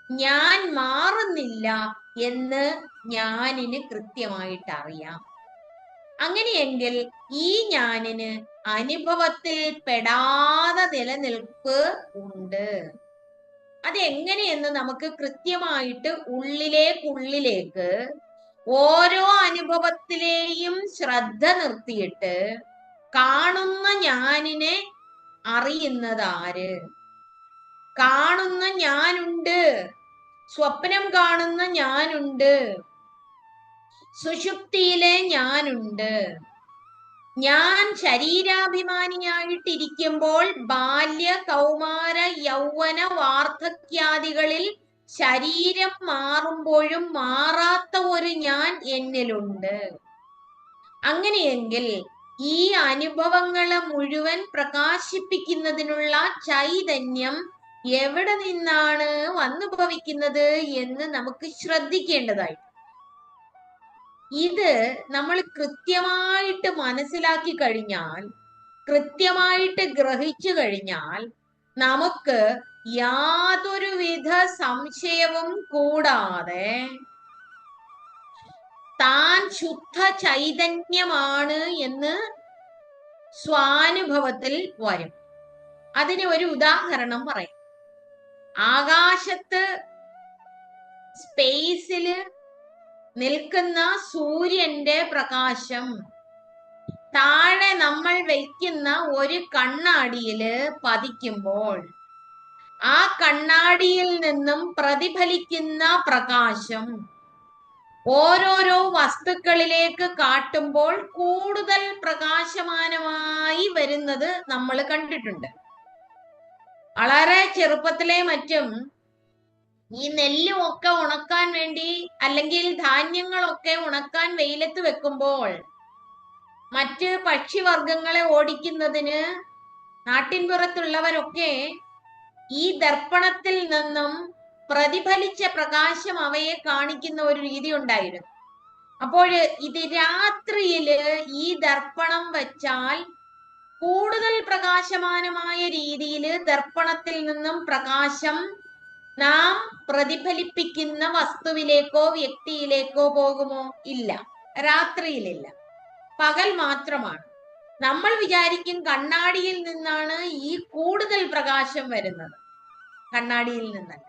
ഞാൻ മാറുന്നില്ല എന്ന് ഞാനിന് കൃത്യമായിട്ട് അറിയാം. അങ്ങനെയെങ്കിൽ ഈ ഞാനിന് അനുഭവത്തിൽ പെടാതെ നിലനിൽപ്പ് ഉണ്ട്. അതെങ്ങനെയെന്ന് നമുക്ക് കൃത്യമായിട്ട് ഉള്ളിലേക്ക് ഓരോ അനുഭവത്തിലെയും ശ്രദ്ധ നിർത്തിയിട്ട് കാണുന്ന ഞാനിനെ അറിയുന്നത് ആര്? കാണുന്ന ഞാനുണ്ട്, സ്വപ്നം കാണുന്ന ഞാനുണ്ട്, സുഷുപ്തിയിലെ ഞാനുണ്ട്. ഞാൻ ശരീരാഭിമാനിയായിട്ടിരിക്കുമ്പോൾ ബാല്യ കൗമാര യൗവന വാർദ്ധക്യാദികളിൽ ശരീരം മാറുമ്പോഴും മാറാത്ത ഒരു ഞാൻ എന്നിലുണ്ട്. അങ്ങനെയെങ്കിൽ ഈ അനുഭവങ്ങളെ മുഴുവൻ പ്രകാശിപ്പിക്കുന്നതിനുള്ള ചൈതന്യം എവിടെ നിന്നാണ് വന്നു ഭവിക്കുന്നത് എന്ന് നമുക്ക് ശ്രദ്ധിക്കേണ്ടതായിട്ട്. ഇത് നമ്മൾ കൃത്യമായിട്ട് മനസ്സിലാക്കി കഴിഞ്ഞാൽ, കൃത്യമായിട്ട് ഗ്രഹിച്ചു കഴിഞ്ഞാൽ നമുക്ക് യാതൊരുവിധ സംശയവും കൂടാതെ താൻ ശുദ്ധ ചൈതന്യമാണ് എന്ന് സ്വാനുഭവത്തിൽ വരും. അതിന് ഒരു ഉദാഹരണം പറയാം. ആകാശത്ത് സ്പേസില് നിൽക്കുന്ന സൂര്യന്റെ പ്രകാശം താഴെ നമ്മൾ വയ്ക്കുന്ന ഒരു കണ്ണാടിയില് പതിക്കുമ്പോൾ ആ കണ്ണാടിയിൽ നിന്നും പ്രതിഫലിക്കുന്ന പ്രകാശം ഓരോരോ വസ്തുക്കളിലേക്ക് കാട്ടുമ്പോൾ കൂടുതൽ പ്രകാശമാനമായി വരുന്നത് നമ്മൾ കണ്ടിട്ടുണ്ട്. വളരെ ചെറുപ്പത്തിലെ മറ്റും ഈ നെല്ലും ഒക്കെ ഉണക്കാൻ വേണ്ടി അല്ലെങ്കിൽ ധാന്യങ്ങളൊക്കെ ഉണക്കാൻ വെയിലത്ത് വെക്കുമ്പോൾ മറ്റ് പക്ഷിവർഗങ്ങളെ ഓടിക്കുന്നതിന് നാട്ടിൻപുറത്തുള്ളവരൊക്കെ ഈ ദർപ്പണത്തിൽ നിന്നും പ്രതിഫലിച്ച പ്രകാശം അവയെ കാണിക്കുന്ന ഒരു രീതി ഉണ്ടായിരുന്നു. അപ്പോൾ ഇത് രാത്രിയില് ഈ ദർപ്പണം വെച്ചാൽ കൂടുതൽ പ്രകാശമാനമായ രീതിയിൽ ദർപ്പണത്തിൽ നിന്നും പ്രകാശം നാം പ്രതിഫലിപ്പിക്കുന്ന വസ്തുവിലേക്കോ വ്യക്തിയിലേക്കോ പോകുമോ? ഇല്ല, രാത്രിയിലില്ല, പകൽ മാത്രമാണ്. നമ്മൾ വിചാരിക്കും കണ്ണാടിയിൽ നിന്നാണ് ഈ കൂടുതൽ പ്രകാശം വരുന്നത്. കണ്ണാടിയിൽ നിന്നല്ല.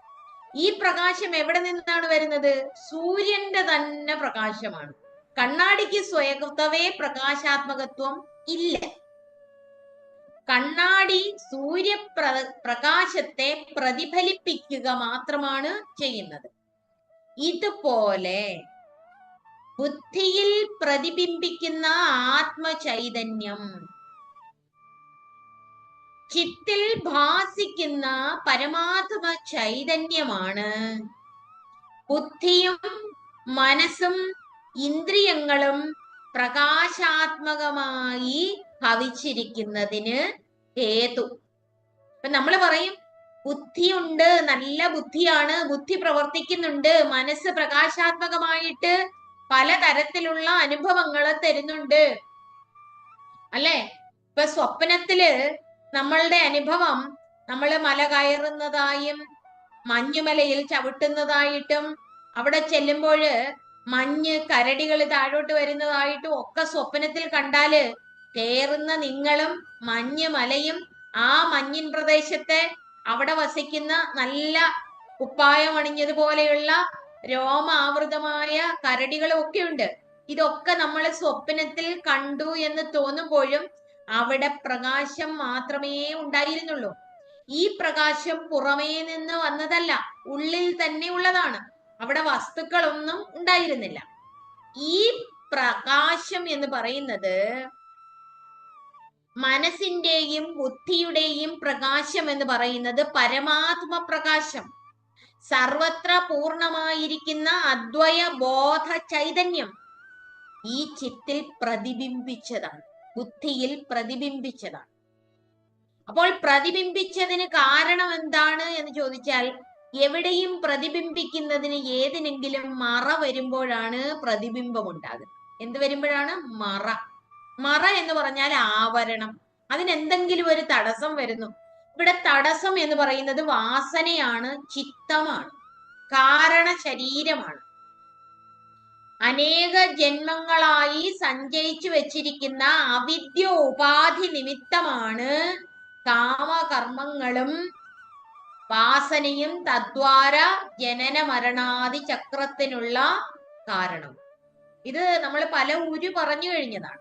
ഈ പ്രകാശം എവിടെ നിന്നാണ് വരുന്നത്? സൂര്യന്റെ തന്നെ പ്രകാശമാണ്. കണ്ണാടിക്ക് സ്വയത്തവേ പ്രകാശാത്മകത്വം ഇല്ല. കണ്ണാടി പ്രകാശത്തെ പ്രതിഫലിപ്പിക്കുക മാത്രമാണ് ചെയ്യുന്നത്. ഇതുപോലെ ബുദ്ധിയിൽ പ്രതിബിംബിക്കുന്ന ആത്മചൈതന്യം, ചിത്തിൽ ഭാസിക്കുന്ന പരമാത്മ ചൈതന്യമാണ് ബുദ്ധിയും മനസ്സും ഇന്ദ്രിയങ്ങളും പ്രകാശാത്മകമായി ഭവിച്ചിരിക്കുന്നതിന് ഹേതു. ഇപ്പൊ നമ്മൾ പറയും ബുദ്ധിയുണ്ട്, നല്ല ബുദ്ധിയാണ്, ബുദ്ധി പ്രവർത്തിക്കുന്നുണ്ട്, മനസ്സ് പ്രകാശാത്മകമായിട്ട് പലതരത്തിലുള്ള അനുഭവങ്ങൾ തരുന്നുണ്ട് അല്ലെ. ഇപ്പൊ സ്വപ്നത്തില് നമ്മളുടെ അനുഭവം നമ്മൾ മല കയറുന്നതായും മഞ്ഞുമലയിൽ ചവിട്ടുന്നതായിട്ടും അവിടെ ചെല്ലുമ്പോഴ് മഞ്ഞ് കരടികൾ താഴോട്ട് വരുന്നതായിട്ടും ഒക്കെ സ്വപ്നത്തിൽ കണ്ടാല് കയറുന്ന നിങ്ങളും മഞ്ഞ് മലയും ആ മഞ്ഞിൻ പ്രദേശത്തെ അവിടെ വസിക്കുന്ന നല്ല കുപ്പായം അണിഞ്ഞതുപോലെയുള്ള രോമാവൃതമായ കരടികളും ഒക്കെ ഉണ്ട്. ഇതൊക്കെ നമ്മൾ സ്വപ്നത്തിൽ കണ്ടു എന്ന് തോന്നുമ്പോഴും അവിടെ പ്രകാശം മാത്രമേ ഉണ്ടായിരുന്നുള്ളൂ. ഈ പ്രകാശം പുറമേ നിന്ന് വന്നതല്ല, ഉള്ളിൽ തന്നെ ഉള്ളതാണ്. അവിടെ വസ്തുക്കളൊന്നും ഉണ്ടായിരുന്നില്ല. ഈ പ്രകാശം എന്ന് പറയുന്നത് മനസ്സിന്റെയും ബുദ്ധിയുടെയും പ്രകാശം എന്ന് പറയുന്നത് പരമാത്മ പ്രകാശം, സർവത്ര പൂർണ്ണമായിരിക്കുന്ന അദ്വയ ബോധ ചൈതന്യം ഈ ചിത്തിൽ പ്രതിബിംബിച്ചതാണ്, ബുദ്ധിയിൽ പ്രതിബിംബിച്ചതാണ്. അപ്പോൾ പ്രതിബിംബിച്ചതിന് കാരണം എന്താണ് എന്ന് ചോദിച്ചാൽ, എവിടെയും പ്രതിബിംബിക്കുന്നതിന് ഏതിനെങ്കിലും മറ വരുമ്പോഴാണ് പ്രതിബിംബം ഉണ്ടാകുന്നത്. എന്ത് വരുമ്പോഴാണ്? മറ. മറ എന്ന് പറഞ്ഞാൽ ആവരണം. അതിനെന്തെങ്കിലും ഒരു തടസ്സം വരുന്നു. ഇവിടെ തടസ്സം എന്ന് പറയുന്നത് വാസനയാണ്, ചിത്തമാണ്, കാരണ ശരീരമാണ്. അനേക ജന്മങ്ങളായി സഞ്ചയിച്ചു വെച്ചിരിക്കുന്ന അവിദ്യ ഉപാധി നിമിത്തമാണ് കാമകർമ്മങ്ങളും വാസനയും തദ്വാര ജനന മരണാദി ചക്രത്തിനുള്ള കാരണം. ഇത് നമ്മൾ പല ഊര് പറഞ്ഞു കഴിഞ്ഞതാണ്.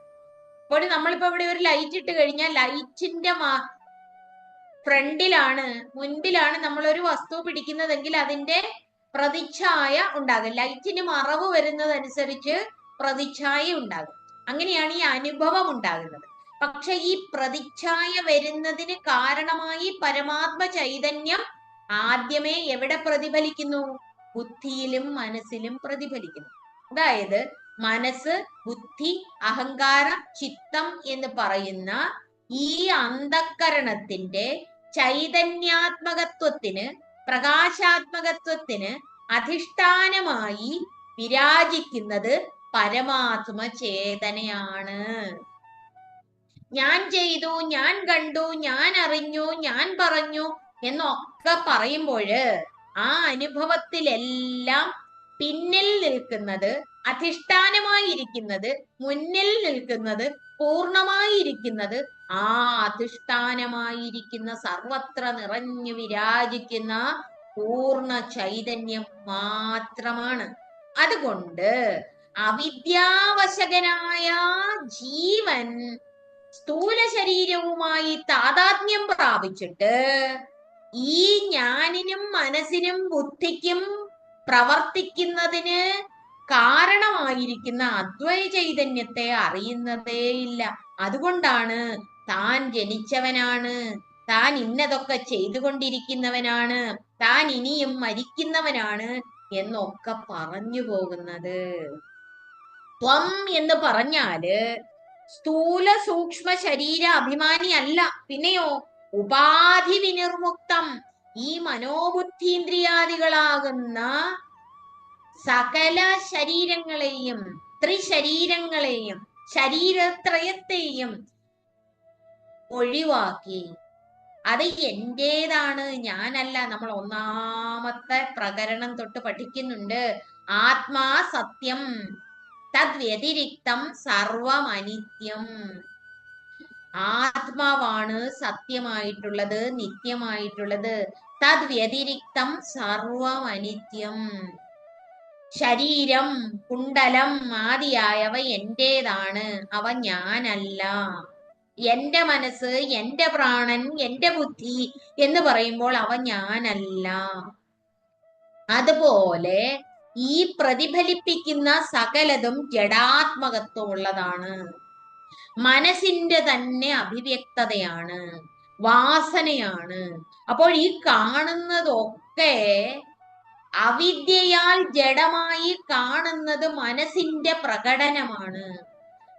അപ്പോൾ നമ്മളിപ്പോ ഇവിടെ ഒരു ലൈറ്റ് ഇട്ട് കഴിഞ്ഞാൽ ലൈറ്റിന്റെ ഫ്രണ്ടിലാണ്, മുൻപിലാണ് നമ്മൾ ഒരു വസ്തു പിടിക്കുന്നതെങ്കിൽ അതിന്റെ പ്രതിച്ഛായ ഉണ്ടാകും. ലൈറ്റിന് മറവ് വരുന്നതനുസരിച്ച് പ്രതിച്ഛായ ഉണ്ടാകും. അങ്ങനെയാണ് ഈ അനുഭവം ഉണ്ടാകുന്നത്. പക്ഷെ ഈ പ്രതിച്ഛായ വരുന്നതിന് കാരണമായി പരമാത്മ ചൈതന്യം ആദ്യമേ എവിടെ പ്രതിഫലിക്കുന്നു? ബുദ്ധിയിലും മനസ്സിലും പ്രതിഫലിക്കുന്നു. അതായത് മനസ്സ്, ബുദ്ധി, അഹങ്കാരം, ചിത്തം എന്ന് പറയുന്ന ഈ അന്ധക്കരണത്തിന്റെ ചൈതന്യാത്മകത്വത്തിന്, പ്രകാശാത്മകത്വത്തിന് അധിഷ്ഠാനമായി വിരാജിക്കുന്നത് പരമാത്മ ചേതനയാണ്. ഞാൻ ചെയ്തു, ഞാൻ കണ്ടു, ഞാൻ അറിഞ്ഞു, ഞാൻ പറഞ്ഞു എന്നൊക്കെ പറയുമ്പോഴ് ആ അനുഭവത്തിലെല്ലാം പിന്നിൽ നിൽക്കുന്നത്, അധിഷ്ഠാനമായിരിക്കുന്നത്, മുന്നിൽ നിൽക്കുന്നത്, പൂർണ്ണമായിരിക്കുന്നത് ആ അധിഷ്ഠാനമായിരിക്കുന്ന സർവത്ര നിറഞ്ഞു വിരാജിക്കുന്ന പൂർണ്ണ ചൈതന്യം മാത്രമാണ്. അതുകൊണ്ട് അവിദ്യാവശകനായ ജീവൻ സ്ഥൂല ശരീരവുമായി താതാത്മ്യം പ്രാപിച്ചിട്ട് ഈ ഞാനിനും മനസ്സിനും ബുദ്ധിക്കും പ്രവർത്തിക്കുന്നതിന് കാരണമായിരിക്കുന്ന അദ്വൈത ചൈതന്യത്തെ അറിയുന്നതേയില്ല. അതുകൊണ്ടാണ് താൻ ജനിച്ചവനാണ്, താൻ ഇന്നതൊക്കെ ചെയ്തുകൊണ്ടിരിക്കുന്നവനാണ്, താൻ ഇനിയും മരിക്കുന്നവനാണ് എന്നൊക്കെ പറഞ്ഞു പോകുന്നത്. ത്വം എന്ന് പറഞ്ഞാല് സ്ഥൂല സൂക്ഷ്മ ശരീര അഭിമാനി അല്ല, പിന്നെയോ ഉപാധി വിനിർമുക്തം. ഈ മനോബുദ്ധീന്ദ്രിയാദികളാകുന്ന സകല ശരീരങ്ങളെയും, ത്രിശരീരങ്ങളെയും, ശരീരത്രയത്തെയും ഒഴിവാക്കി അത് എന്റേതാണ്, ഞാനല്ല. നമ്മൾ ഒന്നാമത്തെ പ്രകരണം തൊട്ട് പഠിക്കുന്നുണ്ട്. ആത്മാ സത്യം തദ്വ്യതിരിക്തം സർവം അനിത്യം. ആത്മാവാണ് സത്യമായിട്ടുള്ളത്, നിത്യമായിട്ടുള്ളത്. തദ്വ്യതിരിക്തം സർവം അനിത്യം. ശരീരം, കുണ്ടലം ആദിയായവ എന്റേതാണ്, അവ ഞാനല്ല എന്റെ മനസ്സ്, എന്റെ പ്രാണൻ, എന്റെ ബുദ്ധി എന്ന് പറയുമ്പോൾ അവ ഞാനല്ല. അതുപോലെ ഈ പ്രതിഫലിപ്പിക്കുന്ന സകലതും ജഡാത്മകത്വമുള്ളതാണ്, മനസ്സിന്റെ തന്നെ അഭിവ്യക്തതയാണ്, വാസനയാണ്. അപ്പോൾ ഈ കാണുന്നതൊക്കെ അവിദ്യയാൽ ജഡമായി കാണുന്നത് മനസ്സിന്റെ പ്രകടനമാണ്.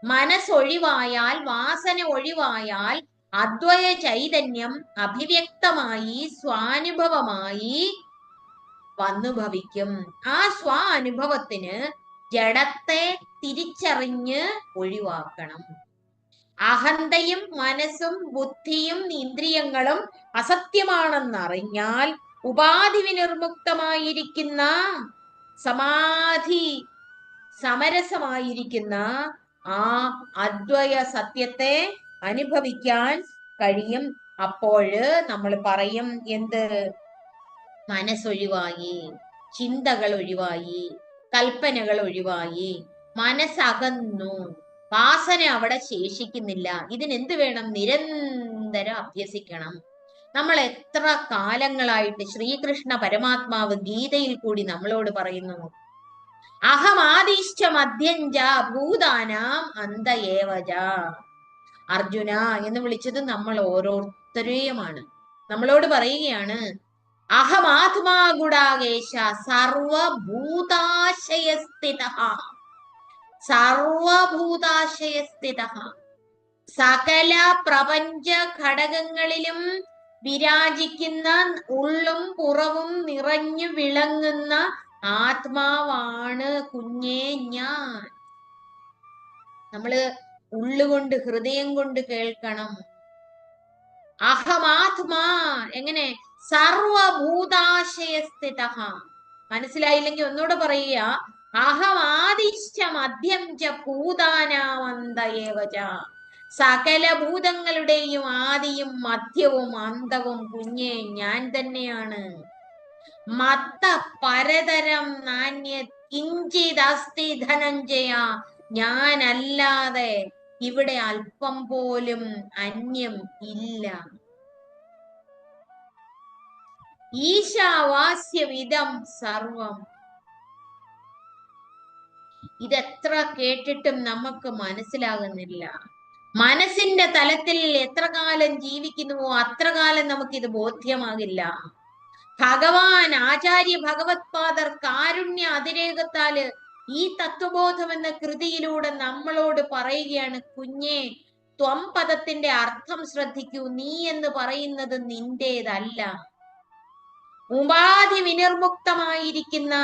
മനസ്സൊഴിവായാൽ, വാസന ഒഴിവായാൽ അദ്വയ ചൈതന്യം അഭിവ്യക്തമായി സ്വാനുഭവമായി വന്നു ഭവിക്കും. ആ സ്വാനുഭവത്തിന് ജഡത്തെ തിരിച്ചറിഞ്ഞ് ഒഴിവാക്കണം. അഹന്തയും മനസ്സും ബുദ്ധിയും ഇന്ദ്രിയങ്ങളും അസത്യമാണെന്നറിഞ്ഞാൽ ഉപാധി വിനിർമുക്തമായിരിക്കുന്ന സമാധി സമരസമായിരിക്കുന്ന ആ അദ്വയ സത്യത്തെ അനുഭവിക്കാൻ കഴിയും. അപ്പോഴ് നമ്മൾ പറയും എന്ത്? മനസ്സൊഴിവായി, ചിന്തകൾ ഒഴിവായി, കൽപ്പനകൾ ഒഴിവായി, മനസ്സകന്നു, വാസന അവിടെ ശേഷിക്കുന്നില്ല. ഇതിനെന്ത് വേണം? നിരന്തരം അഭ്യസിക്കണം. നമ്മൾ എത്ര കാലങ്ങളായിട്ട് ശ്രീകൃഷ്ണ പരമാത്മാവ് ഗീതയിൽ കൂടി നമ്മളോട് പറയുന്നു, അഹമാദിശ്ച മധ്യഞ്ച ഭൂതാനാം അന്ത ഏവജ. അർജുന എന്ന് വിളിച്ചത് നമ്മൾ ഓരോരുത്തരെയുമാണ്. നമ്മളോട് പറയുകയാണ്, അഹമാത്മാ ഗുഡാകേശ സർവഭൂതാശയസ്ഥിതഃ. സർവഭൂതാശയസ്ഥിതഃ, സകല പ്രപഞ്ച ഘടകങ്ങളിലും വിരാജിക്കുന്ന, ഉള്ളും പുറവും നിറഞ്ഞു വിളങ്ങുന്ന ആത്മാവാണ് കുഞ്ഞേ ഞാൻ. നമ്മള് ഉള്ളുകൊണ്ട്, ഹൃദയം കൊണ്ട് കേൾക്കണം. അഹമാത്മാ എങ്ങനെ? സർവഭൂതാശയസ്ഥിതഃ. മനസ്സിലായില്ലെങ്കിൽ ഒന്നുകൂടെ പറയുക, അഹമാദിശ്ച മധ്യം ച ഭൂതാനാമന്ത ഏവച. സകല ഭൂതങ്ങളുടെയും ആദിയും മധ്യവും അന്തവും കുഞ്ഞേ ഞാൻ തന്നെയാണ്. മത്ത പരതരം നാന്യ കിഞ്ചിദസ്തി ധനഞ്ജയ. ഞാനല്ലാതെ ഇവിടെ അല്പം പോലും അന്യം ഇല്ല. ഈശാവാസ്യവിധം സർവം. ഇതെത്ര കേട്ടിട്ടും നമുക്ക് മനസ്സിലാകുന്നില്ല. മനസ്സിന്റെ തലത്തിൽ എത്ര കാലം ജീവിക്കുന്നുവോ അത്ര കാലം നമുക്കിത് ബോധ്യമാകില്ല. ഭഗവാൻ ആചാര്യ ഭഗവത്പാദർ കാരുണ്യ അതിരേകത്താല് ഈ തത്വബോധം എന്ന കൃതിയിലൂടെ നമ്മളോട് പറയുകയാണ്, കുഞ്ഞേ ത്വം പദത്തിന്റെ അർത്ഥം ശ്രദ്ധിക്കൂ. നീ എന്ന് പറയുന്നത് നിന്റേതല്ല. ഉപാധി വിനിർമുക്തമായിരിക്കുന്ന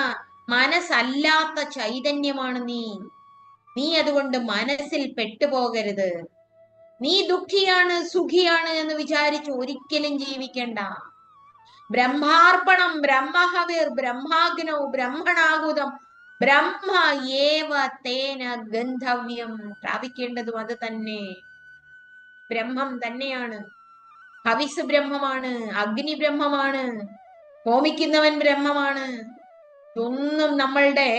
മനസ്സല്ലാത്ത ചൈതന്യമാണ് നീ. നീ അതുകൊണ്ട് മനസ്സിൽ പെട്ടുപോകരുത്. നീ ദുഃഖിയാണ്, സുഖിയാണ് എന്ന് വിചാരിച്ച് ഒരിക്കലും ജീവിക്കണ്ട. ബ്രഹ്മാർപ്പണം, ബ്രഹ്മഹവിർ, ബ്രഹ്മാഗ്നൗ, ബ്രഹ്മണാഹുതം, ബ്രഹ്മ ഏവ തേന ഗന്ധവ്യം. പ്രാപിക്കേണ്ടതും അത് തന്നെ. ബ്രഹ്മം തന്നെയാണ്. ഹവിസ് ബ്രഹ്മമാണ്, അഗ്നി ബ്രഹ്മമാണ്, ഹോമിക്കുന്നവൻ ബ്രഹ്മമാണ്. ഒന്നും നമ്മളുടെ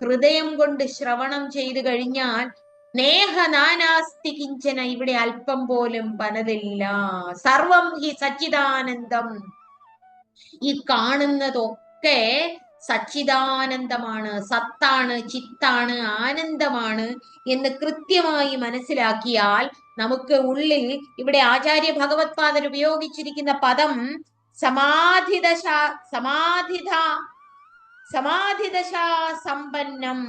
ഹൃദയം കൊണ്ട് ശ്രവണം ചെയ്തു കഴിഞ്ഞാൽ നേഹ നാനാസ്തി കിഞ്ചന, ഇവിടെ അല്പം പോലും പനതില്ല. സർവം ഹി സച്ചിദാനന്ദം. ഈ കാണുന്നതൊക്കെ സച്ചിദാനന്ദമാണ്, സത്താണ്, ചിത്താണ്, ആനന്ദമാണ് എന്ന് കൃത്യമായി മനസ്സിലാക്കിയാൽ നമുക്ക് ഉള്ളിൽ, ഇവിടെ ആചാര്യ ഭഗവത്പാദർ ഉപയോഗിച്ചിരിക്കുന്ന പദം സമാധിദശാ സമ്പന്നം.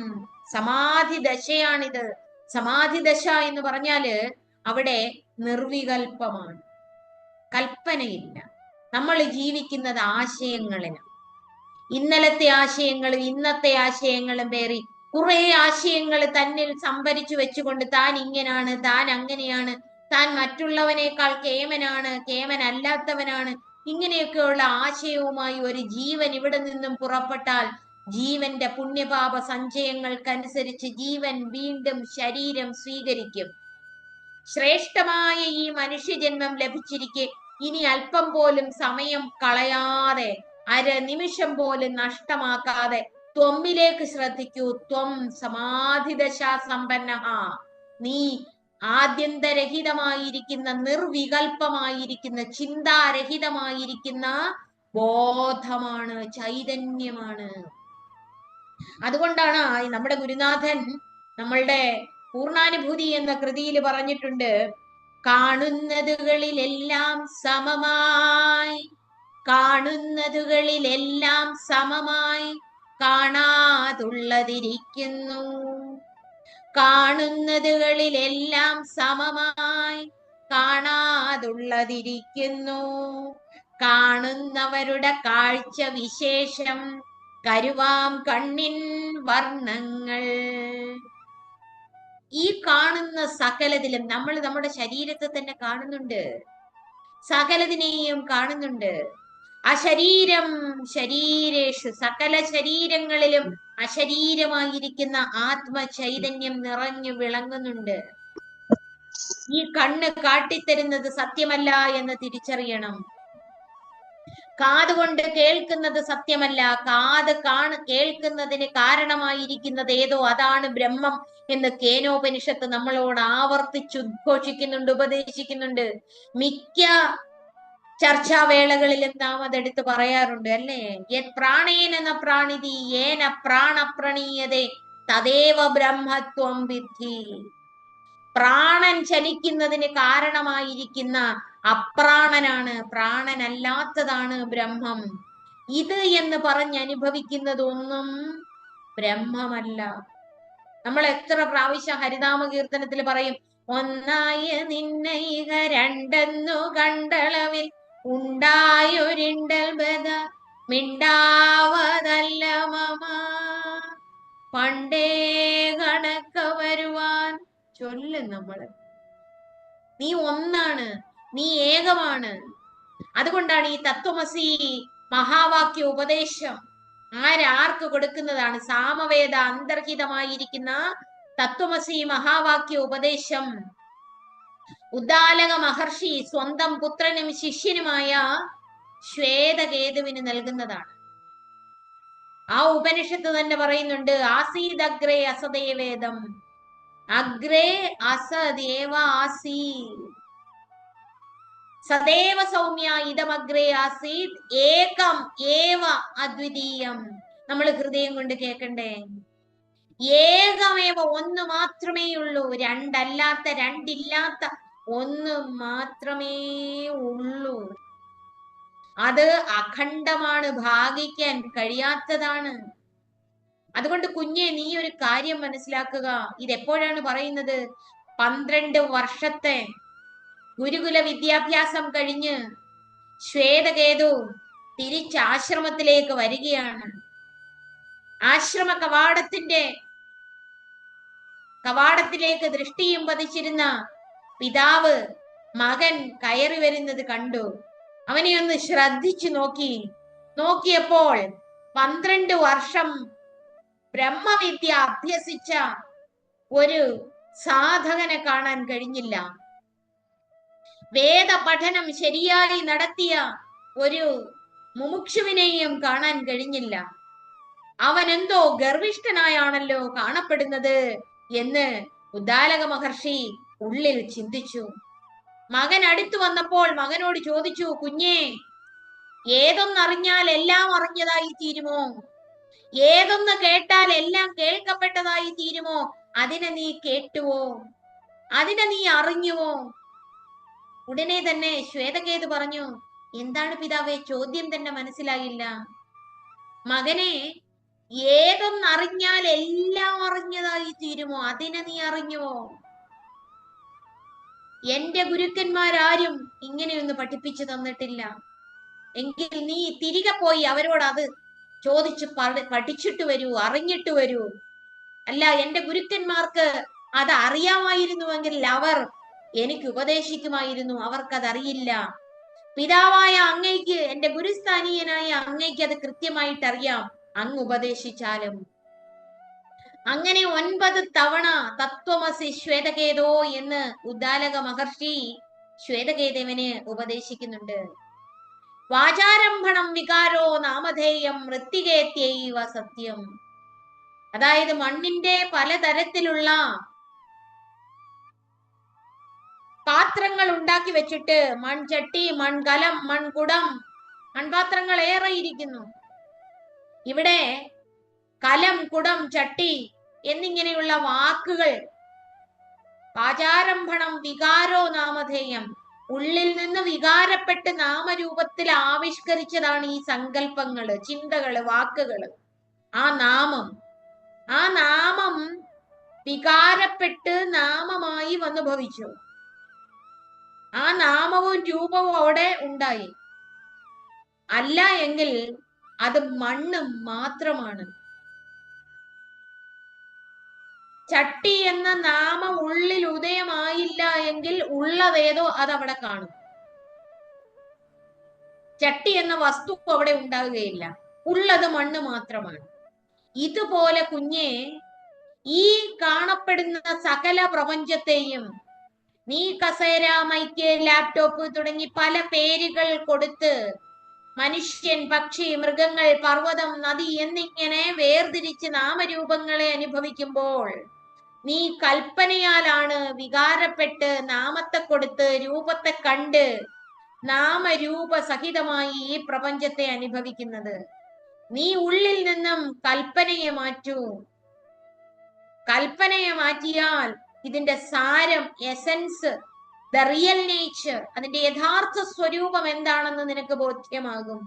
സമാധിദശയാണിത്. സമാധിദശ എന്ന് പറഞ്ഞാല് അവിടെ നിർവികൽപ്പമാണ്, കൽപ്പനയില്ല. നമ്മൾ ജീവിക്കുന്നത് ആശയങ്ങളിലാണ്. ഇന്നലത്തെ ആശയങ്ങളും ഇന്നത്തെ ആശയങ്ങളും പേറി കുറെ ആശയങ്ങൾ തന്നിൽ സംഭരിച്ചു വെച്ചുകൊണ്ട് താൻ ഇങ്ങനാണ്, താൻ അങ്ങനെയാണ്, താൻ മറ്റുള്ളവനേക്കാൾ കേമനാണ്, കേമനല്ലാത്തവനാണ്, ഇങ്ങനെയൊക്കെയുള്ള ആശയവുമായി ഒരു ജീവൻ ഇവിടെ നിന്നും പുറപ്പെട്ടാൽ ജീവന്റെ പുണ്യപാപ സഞ്ചയങ്ങൾക്കനുസരിച്ച് ജീവൻ വീണ്ടും ശരീരം സ്വീകരിക്കും. ശ്രേഷ്ഠമായ ഈ മനുഷ്യജന്മം ലഭിച്ചിരിക്കെ ഇനി അല്പം പോലും സമയം കളയാതെ, അര നിമിഷം പോലും നഷ്ടമാക്കാതെ ത്വമ്മിലേക്ക് ശ്രദ്ധിക്കൂ. ത്വം സമാധിദശാ സമ്പന്നഃ. നീ ആദ്യന്തരഹിതമായിരിക്കുന്ന, നിർവികൽപമായിരിക്കുന്ന, ചിന്താരഹിതമായിരിക്കുന്ന ബോധമാണ്, ചൈതന്യമാണ്. അതുകൊണ്ടാണ് നമ്മുടെ ഗുരുനാഥൻ നമ്മളുടെ പൂർണ്ണാനുഭൂതി എന്ന കൃതിയിൽ പറഞ്ഞിട്ടുണ്ട്, കാണുന്നതുകളിലെല്ലാം സമമായി, കാണുന്നതുകളിലെല്ലാം സമമായി കാണാതുള്ളതിരിക്കുന്നു, കാണുന്നതുകളിലെല്ലാം സമമായി കാണാതുള്ളതിരിക്കുന്നു, കാണുന്നവരുടെ കാഴ്ച വിശേഷം കരുവാം കണ്ണിൻ വർണ്ണങ്ങൾ. ഈ കാണുന്ന സകലതിലും നമ്മൾ നമ്മുടെ ശരീരത്തെ തന്നെ കാണുന്നുണ്ട്, സകലതിനെയും കാണുന്നുണ്ട്. അശരീരം ശരീരേഷു, സകല ശരീരങ്ങളിലും അശരീരമായിരിക്കുന്ന ആത്മചൈതന്യം നിറഞ്ഞു വിളങ്ങുന്നുണ്ട്. ഈ കണ്ണ് കാട്ടിത്തരുന്നത് സത്യമല്ല എന്ന് തിരിച്ചറിയണം. കാതുകൊണ്ട് കേൾക്കുന്നത് സത്യമല്ല, കാത് കേൾക്കുന്നതിന് കാരണമായിരിക്കുന്നത് ഏതോ അതാണ് ബ്രഹ്മം എന്ന് കേനോപനിഷത്ത് നമ്മളോട് ആവർത്തിച്ചുദ്ഘോഷിക്കുന്നുണ്ട്, ഉപദേശിക്കുന്നുണ്ട്. മിക്ക ചർച്ചാവേളകളിലും നാം അതെടുത്ത് പറയാറുണ്ട്, അല്ലേ? യത് പ്രാണേന ന പ്രാണിതി യേന പ്രാണപ്രണീയതേ തദേവ ബ്രഹ്മത്വം വിദ്ധി. പ്രാണൻ ചലിക്കുന്നതിന് കാരണമായിരിക്കുന്ന അപ്രാണനാണ്, പ്രാണനല്ലാത്തതാണ് ബ്രഹ്മം. ഇത് എന്ന് പറഞ്ഞനുഭവിക്കുന്നതൊന്നും ബ്രഹ്മമല്ല. നമ്മൾ എത്ര പ്രാവശ്യം ഹരിനാമ കീർത്തനത്തിൽ പറയും, ഒന്നായ നിന്നൈക രണ്ടെന്നു കണ്ടളവിൽ ഉണ്ടായൊരിണ്ടൽ ബദ മിണ്ടാവതല്ല മമ, പണ്ടേ കണക്ക വരുവാൻ ചൊല്ലും നമ്മള്. നീ ഒന്നാണ്, നീ ഏകമാണ്. അതുകൊണ്ടാണ് ഈ തത്വമസി മഹാവാക്യ ഉപദേശം ആർക്ക് കൊടുക്കുന്നതാണ്? സാമവേദ അന്തർഹിതമായിരിക്കുന്ന തത്വമസി മഹാവാക്യ ഉപദേശം ഉദ്ദാലക മഹർഷി സ്വന്തം പുത്രനും ശിഷ്യനുമായ ശ്വേതകേതുവിന് നൽകുന്നതാണ്. ആ ഉപനിഷത്ത് തന്നെ പറയുന്നുണ്ട്, ആസീദഗ്രേ അസദേവേദം, അഗ്രേ അസദേവ ആസീ സദേവ സൗമ്യ ഇതമഗ്രേ ആസീത് ഏകം ഏവ അദ്വിതീയം. നമ്മൾ ഹൃദയം കൊണ്ട് കേൾക്കണ്ടേ? ഏകമേവ, ഒന്ന് മാത്രമേ ഉള്ളൂ, രണ്ടല്ലാത്ത, രണ്ടില്ലാത്ത ഒന്ന് മാത്രമേ ഉള്ളൂ. അത് അഖണ്ഡമാണ്, ഭാഗിക്കാൻ കഴിയാത്തതാണ്. അതുകൊണ്ട് കുഞ്ഞെ, നീ ഒരു കാര്യം മനസ്സിലാക്കുക. ഇതെപ്പോഴാണ് പറയുന്നത്? 12 വർഷത്തെ ഗുരുകുല വിദ്യാഭ്യാസം കഴിഞ്ഞ് ശ്വേതകേതു തിരിച്ച് ആശ്രമത്തിലേക്ക് വരികയാണ്. ആശ്രമ കവാടത്തിലേക്ക് ദൃഷ്ടിയും പതിച്ചിരുന്ന പിതാവ് മകൻ കയറി വരുന്നത് കണ്ടു. അവനെ ഒന്ന് ശ്രദ്ധിച്ചു നോക്കിയപ്പോൾ 12 വർഷം ബ്രഹ്മവിദ്യ അഭ്യസിച്ച ഒരു സാധകനെ കാണാൻ കഴിഞ്ഞില്ല. വേദ പഠനം ശരിയായി നടത്തിയ ഒരു മുമുക്ഷുവിനെയും കാണാൻ കഴിഞ്ഞില്ല. അവൻ എന്തോ ഗർവിഷ്ഠനായാണല്ലോ കാണപ്പെടുന്നത് എന്ന് ഉദ്ദാലക മഹർഷി ഉള്ളിൽ ചിന്തിച്ചു. മകൻ അടുത്തു വന്നപ്പോൾ മകനോട് ചോദിച്ചു, കുഞ്ഞേ, ഏതൊന്നറിഞ്ഞാൽ എല്ലാം അറിഞ്ഞതായി തീരുമോ? ഏതൊന്ന് കേട്ടാൽ എല്ലാം കേൾക്കപ്പെട്ടതായി തീരുമോ? അതിനെ നീ കേട്ടുവോ? അതിനെ നീ അറിഞ്ഞുവോ? ഉടനെ തന്നെ ശ്വേതകേതു പറഞ്ഞു, എന്താണ് പിതാവേ, ചോദ്യം തന്നെ മനസ്സിലായില്ല. മകനെ, ഏതൊന്നറിഞ്ഞാൽ എല്ലാം അറിഞ്ഞതായി തീരുമോ? അതിനെ നീ അറിഞ്ഞുവോ? എന്റെ ഗുരുക്കന്മാരാരും ഇങ്ങനെയൊന്ന് പഠിപ്പിച്ചു തന്നിട്ടില്ല. എങ്കിൽ നീ തിരികെ പോയി അവരോട് അത് ചോദിച്ച് പഠിച്ചിട്ട് വരൂ, അറിഞ്ഞിട്ട് വരൂ. അല്ല, എന്റെ ഗുരുക്കന്മാർക്ക് അത് അറിയാമായിരുന്നുവെങ്കിൽ അവർ എനിക്ക് ഉപദേശിക്കുമായിരുന്നു. അവർക്കതറിയില്ല. പിതാവായ അങ്ങയ്ക്ക്, എന്റെ ഗുരുസ്ഥാനീയനായ അങ്ങയ്ക്ക് അത് കൃത്യമായിട്ട് അറിയാം. അങ്ങ് ഉപദേശിച്ചാലും. അങ്ങനെ 9 തവണ തത്വമസി ശ്വേതകേതോ എന്ന് ഉദ്ദാലക മഹർഷി ശ്വേതകേതുവിനെ ഉപദേശിക്കുന്നുണ്ട്. വാചാരംഭണം വികാരോ നാമധേയം മൃത്തികേത്യൈവ സത്യം. അതായത് മണ്ണിന്റെ പലതരത്തിലുള്ള പാത്രങ്ങൾ ഉണ്ടാക്കി വെച്ചിട്ട് മൺചട്ടി, മൺകലം, മൺകുടം, മൺപാത്രങ്ങൾ ഏറെ ഇരിക്കുന്നു. ഇവിടെ കലം, കുടം, ചട്ടി എന്നിങ്ങനെയുള്ള വാക്കുകൾ വാചാരംഭണം വികാരോ നാമധേയം, ഉള്ളിൽ നിന്ന് വികാരപ്പെട്ട് നാമരൂപത്തിൽ ആവിഷ്കരിച്ചതാണ് ഈ സങ്കല്പങ്ങള്, ചിന്തകള്, വാക്കുകള്. ആ നാമം വികാരപ്പെട്ട് നാമമായി വന്നു ഭവിച്ചു. ആ നാമവും രൂപവും അവിടെ ഉണ്ടായി. അല്ല എങ്കിൽ അത് മണ്ണ് മാത്രമാണ്. ചട്ടി എന്ന നാമം ഉള്ളിൽ ഉദയമായില്ല എങ്കിൽ ഉള്ളതേതോ അതവിടെ കാണും. ചട്ടി എന്ന വസ്തു അവിടെ ഉണ്ടാവുകയില്ല, ഉള്ളത് മണ്ണ് മാത്രമാണ്. ഇതുപോലെ കുഞ്ഞെ ഈ കാണപ്പെടുന്ന സകല പ്രപഞ്ചത്തെയും നീ കസേര, മൈക്ക്, ലാപ്ടോപ്പ് തുടങ്ങി പല പേരുകൾ കൊടുത്ത് മനുഷ്യൻ, പക്ഷി, മൃഗങ്ങൾ, പർവ്വതം, നദി എന്നിങ്ങനെ വേർതിരിച്ച് നാമരൂപങ്ങളെ അനുഭവിക്കുമ്പോൾ നീ കൽപ്പനയാലാണ് വികാരപ്പെട്ട് നാമത്തെ കൊടുത്ത് രൂപത്തെ കണ്ട് നാമരൂപ സഹിതമായി ഈ പ്രപഞ്ചത്തെ അനുഭവിക്കുന്നത്. നീ ഉള്ളിൽ നിന്നും കൽപ്പനയെ മാറ്റൂ. കൽപ്പനയെ മാറ്റിയാൽ ഇതിന്റെ സാരം, എസൻസ്, ദ റിയൽ നേച്ചർ, അതിന്റെ യഥാർത്ഥ സ്വരൂപം എന്താണെന്ന് നിനക്ക് ബോധ്യമാകും.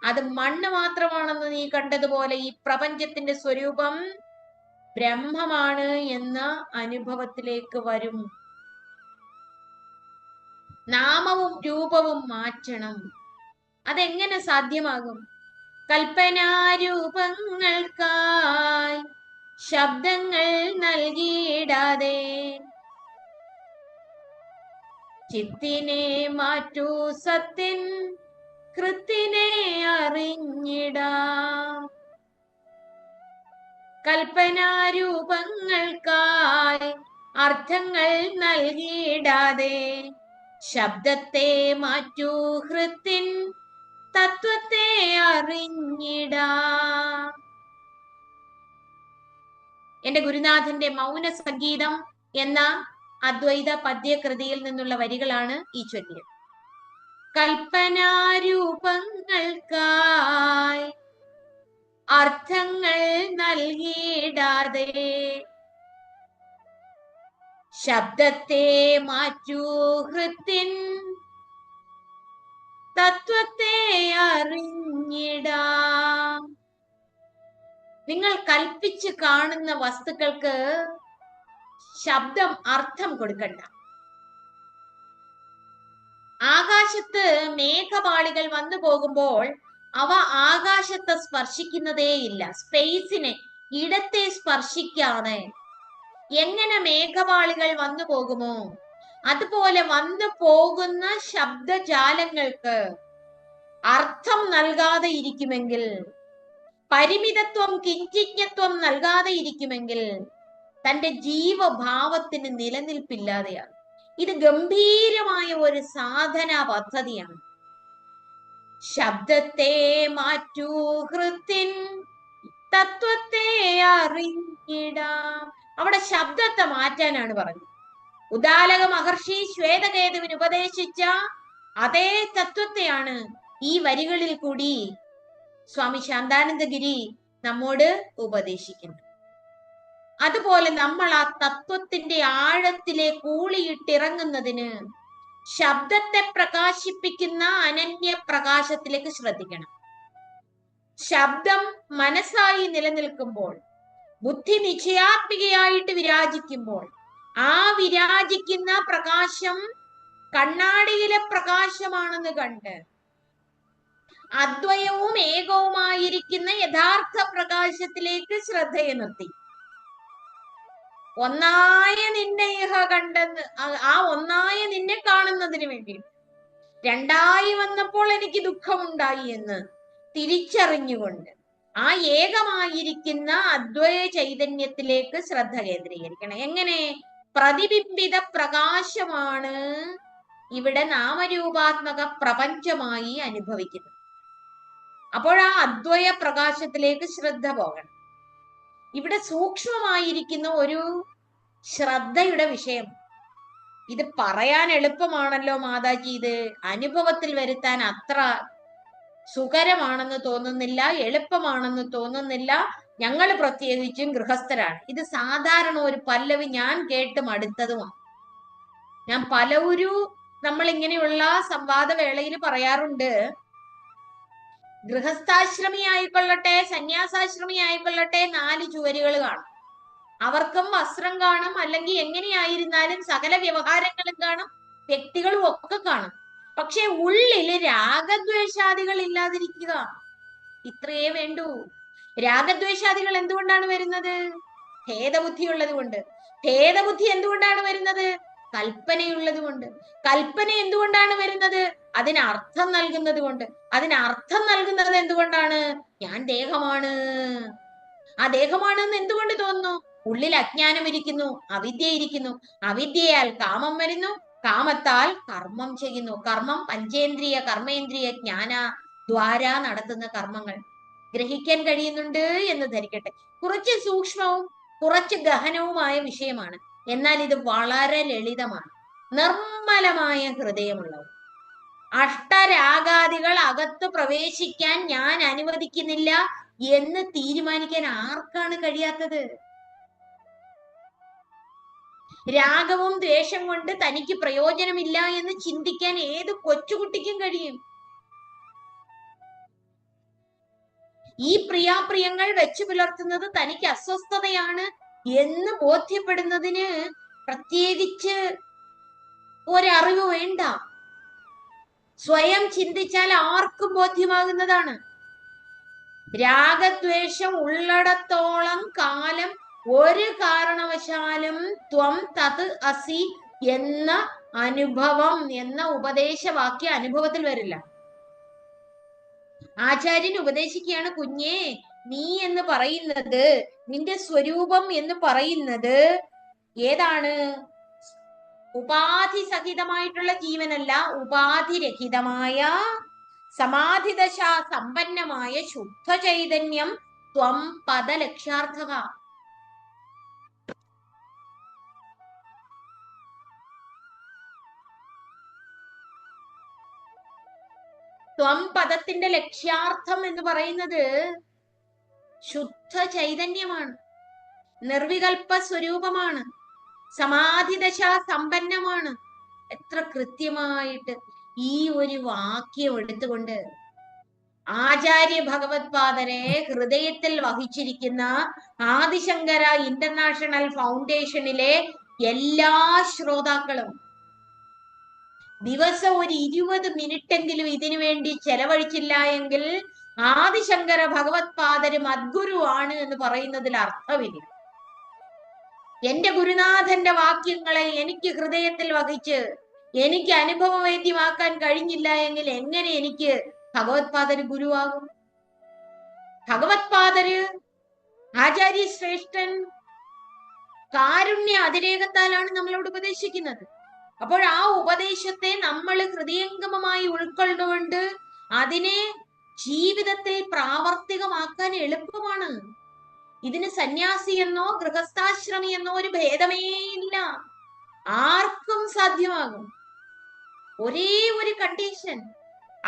അത് മണ്ണ് മാത്രമാണെന്ന് നീ കണ്ടതുപോലെ ഈ പ്രപഞ്ചത്തിന്റെ സ്വരൂപം ബ്രഹ്മമാണ് എന്ന അനുഭവത്തിലേക്ക് വരും. നാമവും രൂപവും മാറ്റണം. അതെങ്ങനെ സാധ്യമാകും? കൽപ്പനാരൂപങ്ങൾക്കായി ശബ്ദങ്ങൾ നൽകിയിടാതെ ചിത്തിനെ മാറ്റൂ, സത്തിൻ കൃത്തിനെ അറിഞ്ഞിടാം. കൽപ്പനാരൂപങ്ങൾക്കായി അർത്ഥങ്ങൾ നൽകിയിടാതെ ശബ്ദത്തെ മാറ്റൂ, ഹൃത്തിൻ തത്വത്തെ അറിഞ്ഞിടാം. എന്റെ ഗുരുനാഥന്റെ മൗന സംഗീതം എന്ന അദ്വൈത പദ്യകൃതിയിൽ നിന്നുള്ള വരികളാണ് ഈ ചൊല്ലിയത്. കൽപ്പനാരൂപങ്ങൾക്കായി അർത്ഥങ്ങൾ നൽകിയിടാതെ ശബ്ദത്തെ മാറ്റൂ, ഹൃത്തിൻ തത്വത്തെ അറിഞ്ഞിടാം. നിങ്ങൾ കൽപ്പിച്ച് കാണുന്ന വസ്തുക്കൾക്ക് ശബ്ദം അർത്ഥം കൊടുക്കണ്ട. ആകാശത്ത് മേഘപാളികൾ വന്നു പോകുമ്പോൾ അവ ആകാശത്തെ സ്പർശിക്കുന്നതേയില്ല. സ്പേസിനെ, ഇടത്തെ സ്പർശിക്കാതെ എങ്ങനെ മേഘപാളികൾ വന്നു പോകുമോ അതുപോലെ വന്നു പോകുന്ന ശബ്ദജാലങ്ങൾക്ക് അർത്ഥം നൽകാതെ ഇരിക്കുമെങ്കിൽ, പരിമിതത്വം, കിഞ്ചിജ്ഞത്വം നൽകാതെ ഇരിക്കുമെങ്കിൽ തന്റെ ജീവഭാവത്തിന് നിലനിൽപ്പില്ലാതെയാണ്. ഇത് ഗംഭീരമായ ഒരു സാധനാ പദ്ധതിയാണ്. ശബ്ദത്തെ മാറ്റൂ, ഹൃത്തിൻ തത്വത്തെ അറിഞ്ഞിടാം. അവിടെ ശബ്ദത്തെ മാറ്റാനാണ് പറഞ്ഞത്. ഉദാലക മഹർഷി ശ്വേതകേതുവിന് ഉപദേശിച്ച അതേ തത്വത്തെയാണ് ഈ വരികളിൽ കൂടി സ്വാമി ശാന്താനന്ദഗിരി നമ്മോട് ഉപദേശിക്കുന്നത്. അതുപോലെ നമ്മൾ ആ തത്വത്തിന്റെ ആഴത്തിലേക്ക് ഊളിയിട്ടിറങ്ങുന്നതിന് ശബ്ദത്തെ പ്രകാശിപ്പിക്കുന്ന അനന്യ പ്രകാശത്തിലേക്ക് ശ്രദ്ധിക്കണം. ശബ്ദം മനസ്സായി നിലനിൽക്കുമ്പോൾ, ബുദ്ധി നിശ്ചയാത്മികയായിട്ട് വിരാജിക്കുമ്പോൾ, ആ വിരാജിക്കുന്ന പ്രകാശം കണ്ണാടിയിലെ പ്രകാശമാണെന്ന് കണ്ട് അദ്വയവും ഏകവുമായിരിക്കുന്ന യഥാർത്ഥ പ്രകാശത്തിലേക്ക് ശ്രദ്ധയെ നിർത്തി ഒന്നായ നിന്നെ ഇഹ കണ്ടെന്ന്, ആ ഒന്നായ നിന്നെ കാണുന്നതിന് വേണ്ടി രണ്ടായി വന്നപ്പോൾ എനിക്ക് ദുഃഖമുണ്ടായി എന്ന് തിരിച്ചറിഞ്ഞുകൊണ്ട് ആ ഏകമായിരിക്കുന്ന അദ്വൈത ചൈതന്യത്തിലേക്ക് ശ്രദ്ധ കേന്ദ്രീകരിക്കണം. എങ്ങനെ? പ്രതിബിംബിത പ്രകാശമാണ് ഇവിടെ നാമരൂപാത്മക പ്രപഞ്ചമായി അനുഭവിക്കുന്നത്. അപ്പോൾ ആ അദ്വയ പ്രകാശത്തിലേക്ക് ശ്രദ്ധ പോകണം. ഇവിടെ സൂക്ഷ്മമായിരിക്കുന്ന ഒരു ശ്രദ്ധയുടെ വിഷയം. ഇത് പറയാൻ എളുപ്പമാണല്ലോ മാതാജി, ഇത് അനുഭവത്തിൽ വരുത്താൻ അത്ര സുഖരമാണെന്ന് തോന്നുന്നില്ല, എളുപ്പമാണെന്ന് തോന്നുന്നില്ല. ഞങ്ങൾ പ്രത്യേകിച്ചും ഗൃഹസ്ഥരാണ്. ഇത് സാധാരണ ഒരു പല്ലവി ഞാൻ കേട്ട് മടുത്തതുമാണ്. ഞാൻ നമ്മൾ ഇങ്ങനെയുള്ള സംവാദ വേളയിൽ പറയാറുണ്ട്, ഗൃഹസ്ഥാശ്രമി ആയിക്കൊള്ളട്ടെ സന്യാസാശ്രമി ആയിക്കൊള്ളട്ടെ 4 ചുവരുകൾ കാണും. അവർക്കും വസ്ത്രം കാണും, അല്ലെങ്കിൽ എങ്ങനെയായിരുന്നാലും സകല വ്യവഹാരങ്ങളും കാണും, വ്യക്തികളും ഒക്കെ കാണും. പക്ഷെ ഉള്ളില് രാഗദ്വേഷാദികൾ ഇല്ലാതിരിക്കുക, ഇത്രയേ വേണ്ടൂ. രാഗദ്വേഷാദികൾ എന്തുകൊണ്ടാണ് വരുന്നത്? ഭേദബുദ്ധി ഉള്ളത് കൊണ്ട്. ഭേദബുദ്ധി എന്തുകൊണ്ടാണ് വരുന്നത്? കൽപ്പനയുള്ളത് കൊണ്ട്. കൽപ്പന എന്തുകൊണ്ടാണ് വരുന്നത്? അതിന് അർത്ഥം നൽകുന്നത് കൊണ്ട്. അതിന് അർത്ഥം നൽകുന്നത് എന്തുകൊണ്ടാണ്? ഞാൻ ദേഹമാണ്. ആ ദേഹമാണെന്ന് എന്തുകൊണ്ട് തോന്നുന്നു? ഉള്ളിൽ അജ്ഞാനം ഇരിക്കുന്നു, അവിദ്യ ഇരിക്കുന്നു. അവിദ്യയാൽ കാമം വരുന്നു, കാമത്താൽ കർമ്മം ചെയ്യുന്നു. കർമ്മം പഞ്ചേന്ദ്രിയ കർമ്മേന്ദ്രിയ ജ്ഞാന ദ്വാര നടത്തുന്ന കർമ്മങ്ങൾ. ഗ്രഹിക്കാൻ കഴിയുന്നുണ്ട് എന്ന് ധരിക്കട്ടെ. കുറച്ച് സൂക്ഷ്മവും കുറച്ച് ഗഹനവുമായ വിഷയമാണ്. എന്നാൽ ഇത് വളരെ ലളിതമാണ്. നിർമ്മലമായ ഹൃദയമുള്ളവർ. അഷ്ടരാഗാദികൾ അകത്ത് പ്രവേശിക്കാൻ ഞാൻ അനുവദിക്കുന്നില്ല എന്ന് തീരുമാനിക്കാൻ ആർക്കാണ് കഴിയാത്തത്? രാഗവും ദ്വേഷം കൊണ്ട് തനിക്ക് പ്രയോജനമില്ല എന്ന് ചിന്തിക്കാൻ ഏത് കൊച്ചുകുട്ടിക്കും കഴിയും? ഈ പ്രിയാപ്രിയങ്ങൾ വെച്ചു പുലർത്തുന്നത് തനിക്ക് അസ്വസ്ഥതയാണ് എന്ന് ബോധ്യപ്പെടുന്നതിന് പ്രത്യേകിച്ച് ഒരറിവ് വേണ്ട. സ്വയം ചിന്തിച്ചാൽ ആർക്കും ബോധ്യമാകുന്നതാണ്. രാഗദ്വേഷം ഉള്ളിടത്തോളം കാലം ഒരു കാരണവശാലും ത്വം തത് അസി എന്ന അനുഭവം, എന്ന ഉപദേശവാക്യ അനുഭവത്തിൽ വരില്ല. ആചാര്യൻ ഉപദേശിക്കുകയാണ്, കുഞ്ഞേ, നീ എന്ന് പറയുന്നത്, നിന്റെ സ്വരൂപം എന്ന് പറയുന്നത് ഏതാണ്? ഉപാധി സഹിതമായിട്ടുള്ള ജീവനല്ല, ഉപാധിരഹിതമായ സമാധിദശ സമ്പന്നമായ ശുദ്ധ ചൈതന്യം ത്വം പദലക്ഷ്യാർത്ഥക. ത്വം പദത്തിന്റെ ലക്ഷ്യാർത്ഥം എന്ന് പറയുന്നത് ശുദ്ധ ചൈതന്യമാണ്, നിർവികൽപ്പ സ്വരൂപമാണ്, സമാധിദശ സമ്പന്നമാണ്. എത്ര കൃത്യമായിട്ട് ഈ ഒരു വാക്യം എടുത്തുകൊണ്ട് ആചാര്യ ഭഗവത്പാദരെ ഹൃദയത്തിൽ വഹിച്ചിരിക്കുന്ന ആദിശങ്കര ഇന്റർനാഷണൽ ഫൗണ്ടേഷനിലെ എല്ലാ ശ്രോതാക്കളും ദിവസം ഒരു 20 മിനിറ്റെങ്കിലും ഇതിനു വേണ്ടി ചെലവഴിച്ചില്ല എങ്കിൽ ആദിശങ്കര ഭഗവത്പാദര് മദ്ഗുരു ആണ് എന്ന് പറയുന്നതിൽ അർത്ഥമില്ല. എന്റെ ഗുരുനാഥന്റെ വാക്യങ്ങളെ എനിക്ക് ഹൃദയത്തിൽ വഹിച്ച് എനിക്ക് അനുഭവവേദ്യമാക്കാൻ കഴിഞ്ഞില്ല എങ്കിൽ എങ്ങനെ എനിക്ക് ഭഗവത്പാദര് ഗുരുവാകും? ഭഗവത്പാദര് ആചാര്യ ശ്രേഷ്ഠൻ കാരുണ്യ അതിരേകത്താലാണ് നമ്മളോട് ഉപദേശിക്കുന്നത്. അപ്പോൾ ആ ഉപദേശത്തെ നമ്മൾ ഹൃദയംഗമമായി ഉൾക്കൊണ്ടുകൊണ്ട് അതിനെ ജീവിതത്തിൽ പ്രാവർത്തികമാക്കാൻ എളുപ്പമാണ്. ഇതിന് സന്യാസി എന്നോ ഗൃഹസ്ഥാശ്രമി എന്നോ ഒരു ഭേദമേ ഇല്ല, ആർക്കും സാധ്യമാകും. ഒരേ ഒരു കണ്ടീഷൻ,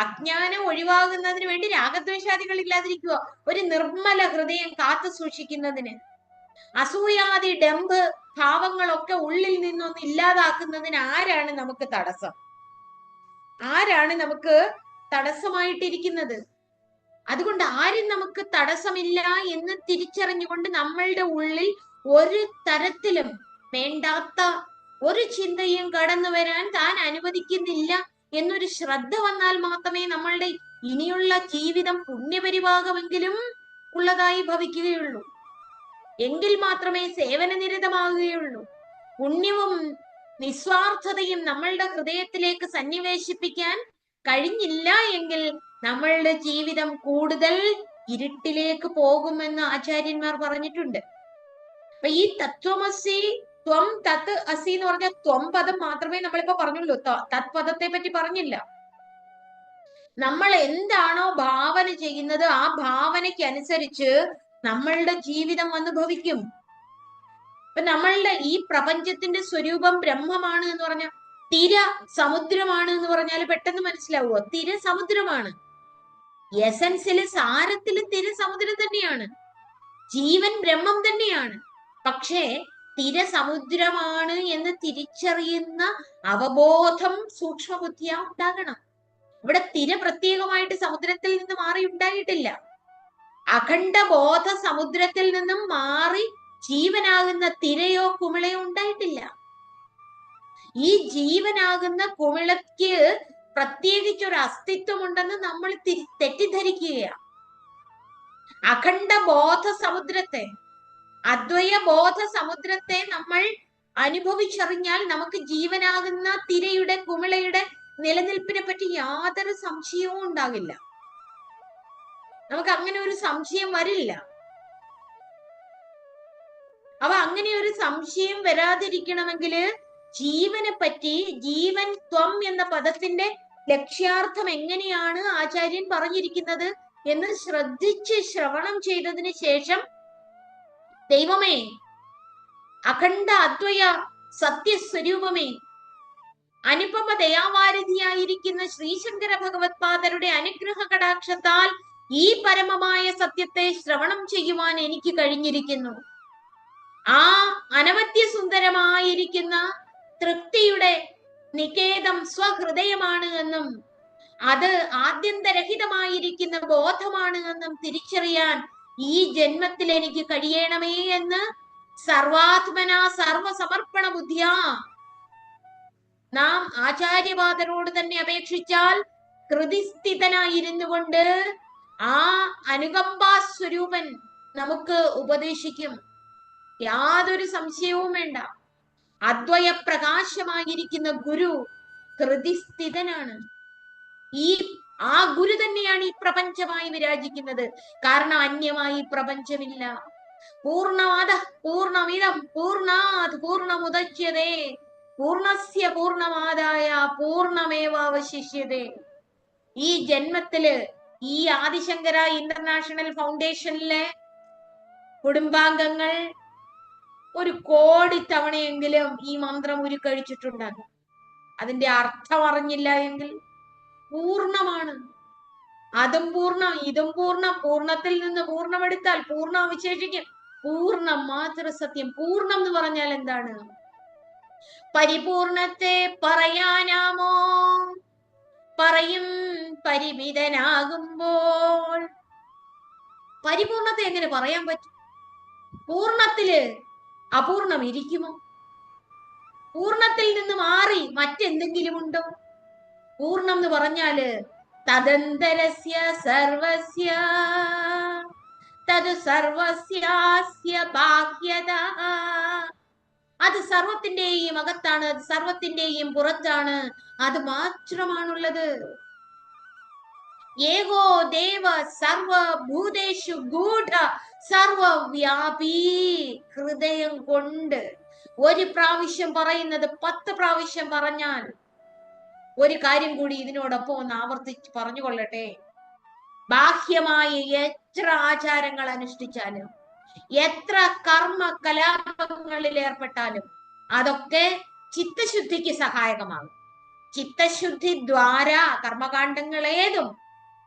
അജ്ഞാനം ഒഴിവാകുന്നതിന് വേണ്ടി രാഗദ്വേഷാദികൾ ഇല്ലാതിരിക്കുക, ഒരു നിർമ്മല ഹൃദയം കാത്തു സൂക്ഷിക്കുന്നതിന്, അസൂയാദി ഡംബ് ഭാവങ്ങളൊക്കെ ഉള്ളിൽ നിന്നൊന്ന് ഇല്ലാതാക്കുന്നതിന് ആരാണ് നമുക്ക് തടസ്സം? ആരാണ് നമുക്ക് തടസ്സമായിട്ടിരിക്കുന്നത്? അതുകൊണ്ട് ആരും നമുക്ക് തടസ്സമില്ല എന്ന് തിരിച്ചറിഞ്ഞുകൊണ്ട് നമ്മളുടെ ഉള്ളിൽ ഒരു തരത്തിലും വേണ്ടാത്ത ഒരു ചിന്തയും കടന്നു വരാൻ താൻ അനുവദിക്കുന്നില്ല എന്നൊരു ശ്രദ്ധ വന്നാൽ മാത്രമേ നമ്മളുടെ ഇനിയുള്ള ജീവിതം പുണ്യപരിഭാഗമെങ്കിലും ഉള്ളതായി ഭവിക്കുകയുള്ളൂ. എങ്കിൽ മാത്രമേ സേവനനിരതമാകുകയുള്ളൂ. പുണ്യവും നിസ്വാർത്ഥതയും നമ്മളുടെ ഹൃദയത്തിലേക്ക് സന്നിവേശിപ്പിക്കാൻ കഴിഞ്ഞില്ല എങ്കിൽ നമ്മളുടെ ജീവിതം കൂടുതൽ ഇരുട്ടിലേക്ക് പോകുമെന്ന് ആചാര്യന്മാർ പറഞ്ഞിട്ടുണ്ട്. അപ്പൊ ഈ തത്വമസി ത്വം തത് അസി എന്ന് പറഞ്ഞ ത്വം പദം മാത്രമേ നമ്മളിപ്പോ പറഞ്ഞുള്ളൂ, തത് പദത്തെ പറ്റി പറഞ്ഞില്ല. നമ്മൾ എന്താണോ ഭാവന ചെയ്യുന്നത് ആ ഭാവനയ്ക്ക് അനുസരിച്ച് നമ്മളുടെ ജീവിതം വന്ന് ഭവിക്കും. ഇപ്പൊ നമ്മളുടെ ഈ പ്രപഞ്ചത്തിന്റെ സ്വരൂപം ബ്രഹ്മമാണ് എന്ന് പറഞ്ഞാൽ തിര സമുദ്രമാണ് എന്ന് പറഞ്ഞാൽ പെട്ടെന്ന് മനസ്സിലാവുമോ? തിര സമുദ്രമാണ്. എസൻസില് സാരത്തില് തിര സമുദ്രം തന്നെയാണ്. ജീവൻ ബ്രഹ്മം തന്നെയാണ്. പക്ഷേ തിര സമുദ്രമാണ് എന്ന് തിരിച്ചറിയുന്ന അവബോധം സൂക്ഷ്മബുദ്ധിയാ ഉണ്ടാകണം. ഇവിടെ തിര പ്രത്യേകമായിട്ട് സമുദ്രത്തിൽ നിന്ന് മാറി ഉണ്ടായിട്ടില്ല. അഖണ്ഡ ബോധ സമുദ്രത്തിൽ നിന്നും മാറി ജീവനാകുന്ന തിരയോ കുമിളയോ ഉണ്ടായിട്ടില്ല. ഈ ജീവനാകുന്ന കുമിളയ്ക്ക് പ്രത്യേകിച്ചൊരു അസ്തിത്വമുണ്ടെന്ന് നമ്മൾ തെറ്റിദ്ധരിക്കുകയാണ്. അഖണ്ഡ ബോധ സമുദ്രത്തെ, അദ്വയ ബോധ സമുദ്രത്തെ നമ്മൾ അനുഭവിച്ചറിഞ്ഞാൽ നമുക്ക് ജീവനാകുന്ന തിരയുടെ കുമിളയുടെ നിലനിൽപ്പിനെ പറ്റി യാതൊരു സംശയവും ഉണ്ടാകില്ല. നമുക്ക് അങ്ങനെ ഒരു സംശയം വരില്ല. അപ്പൊ അങ്ങനെ ഒരു സംശയം വരാതിരിക്കണമെങ്കിൽ ജീവനെ പറ്റി, ജീവൻ ത്വം എന്ന പദത്തിന്റെ ലക്ഷ്യാർത്ഥം എങ്ങനെയാണ് ആചാര്യൻ പറഞ്ഞിരിക്കുന്നത് എന്ന് ശ്രദ്ധിച്ച് ശ്രവണം ചെയ്തതിന് ശേഷം, ദൈവമേ, അഖണ്ഡ അദ്വയ സത്യസ്വരൂപമേ, അനുപമ ദയാവാരിധിയായിരിക്കുന്ന ശ്രീശങ്കര ഭഗവത്പാദരുടെ അനുഗ്രഹ കടാക്ഷത്താൽ ഈ പരമമായ സത്യത്തെ ശ്രവണം ചെയ്യുവാൻ എനിക്ക് കഴിഞ്ഞിരിക്കുന്നു. ആ അനവധ്യ സുന്ദരമായിരിക്കുന്ന തൃപ്തിയുടെ നികേതം സ്വഹൃദയമാണ് എന്നും അത് ആദ്യന്തരഹിതമായിരിക്കുന്ന ബോധമാണ് എന്നും തിരിച്ചറിയാൻ ഈ ജന്മത്തിൽ എനിക്ക് കഴിയണമേ എന്ന് സർവാത്മന സർവസമർപ്പണ ബുദ്ധിയാ നാം ആചാര്യപാദരോട് തന്നെ അപേക്ഷിച്ചാൽ കൃതിസ്ഥിതനായിരുന്നു കൊണ്ട് ആ അനുകമ്പാ സ്വരൂപൻ നമുക്ക് ഉപദേശിക്കും. യാതൊരു സംശയവും വേണ്ട. അദ്വയ പ്രകാശമായിരിക്കുന്ന ഗുരു കൃതിസ്ഥിതനാണ്. ആ ഗുരു തന്നെയാണ് ഈ പ്രപഞ്ചമായി വിരാജിക്കുന്നത്. കാരണം അന്യമായി പ്രപഞ്ചമില്ല. പൂർണ്ണമാദ പൂർണ്ണമിദം പൂർണ്ണാത് പൂർണ്ണമുദച്യതേ പൂർണ്ണസ്യ പൂർണ്ണമാദായ പൂർണ്ണമേവാവശിഷ്യതേ. ഈ ജന്മത്തില് ഈ ആദിശങ്കര ഇന്റർനാഷണൽ ഫൗണ്ടേഷനിലെ കുടുംബാംഗങ്ങൾ 1 കോടി തവണയെങ്കിലും ഈ മന്ത്രം ഉരുക്കഴിച്ചിട്ടുണ്ടാകും. അതിന്റെ അർത്ഥം അറിഞ്ഞില്ല എങ്കിൽ പൂർണ്ണമാണ്. അതും പൂർണ്ണം, ഇതും പൂർണ്ണം. പൂർണ്ണത്തിൽ നിന്ന് പൂർണ്ണമെടുത്താൽ പൂർണ്ണം അവശേഷിക്കും. പൂർണ്ണം മാത്രം സത്യം. പൂർണ്ണം എന്ന് പറഞ്ഞാൽ എന്താണ്? പരിപൂർണത്തെ പറയാനാമോ? പറയും പരിമിതനാകുമ്പോൾ. പരിപൂർണത്തെ എങ്ങനെ പറയാൻ പറ്റും? പൂർണ്ണത്തില് അപൂർണം ഇരിക്കുമോ? പൂർണ്ണത്തിൽ നിന്ന് മാറി മറ്റെന്തെങ്കിലും ഉണ്ടോ? പൂർണ്ണം എന്ന് പറഞ്ഞാല് തദന്തരസ്യ സർവസ്യ തത് സർവസ്യാസ്യ ബാഹ്യത. അത് സർവത്തിന്റെയും അകത്താണ്, അത് സർവത്തിന്റെയും പുറത്താണ്. അത് മാത്രമാണുള്ളത്. ഏകോ ദേവ സർവഭൂതേഷു ഗൂഢ സർവവ്യാപി. ഹൃദയം കൊണ്ട് 1 പ്രാവശ്യം പറയുന്നത് 10 പ്രാവശ്യം പറഞ്ഞാൽ, ഒരു കാര്യം കൂടി ഇതിനോടൊപ്പം ഒന്ന് ആവർത്തിച്ച് പറഞ്ഞുകൊള്ളട്ടെ. ബാഹ്യമായ എത്ര ആചാരങ്ങൾ അനുഷ്ഠിച്ചാലും, എത്ര കർമ്മ കലാപങ്ങളിൽ ഏർപ്പെട്ടാലും അതൊക്കെ ചിത്തശുദ്ധിക്ക് സഹായകമാകും. ചിത്തശുദ്ധി ദ്വാര കർമ്മകാണ്ഡങ്ങൾ ഏതും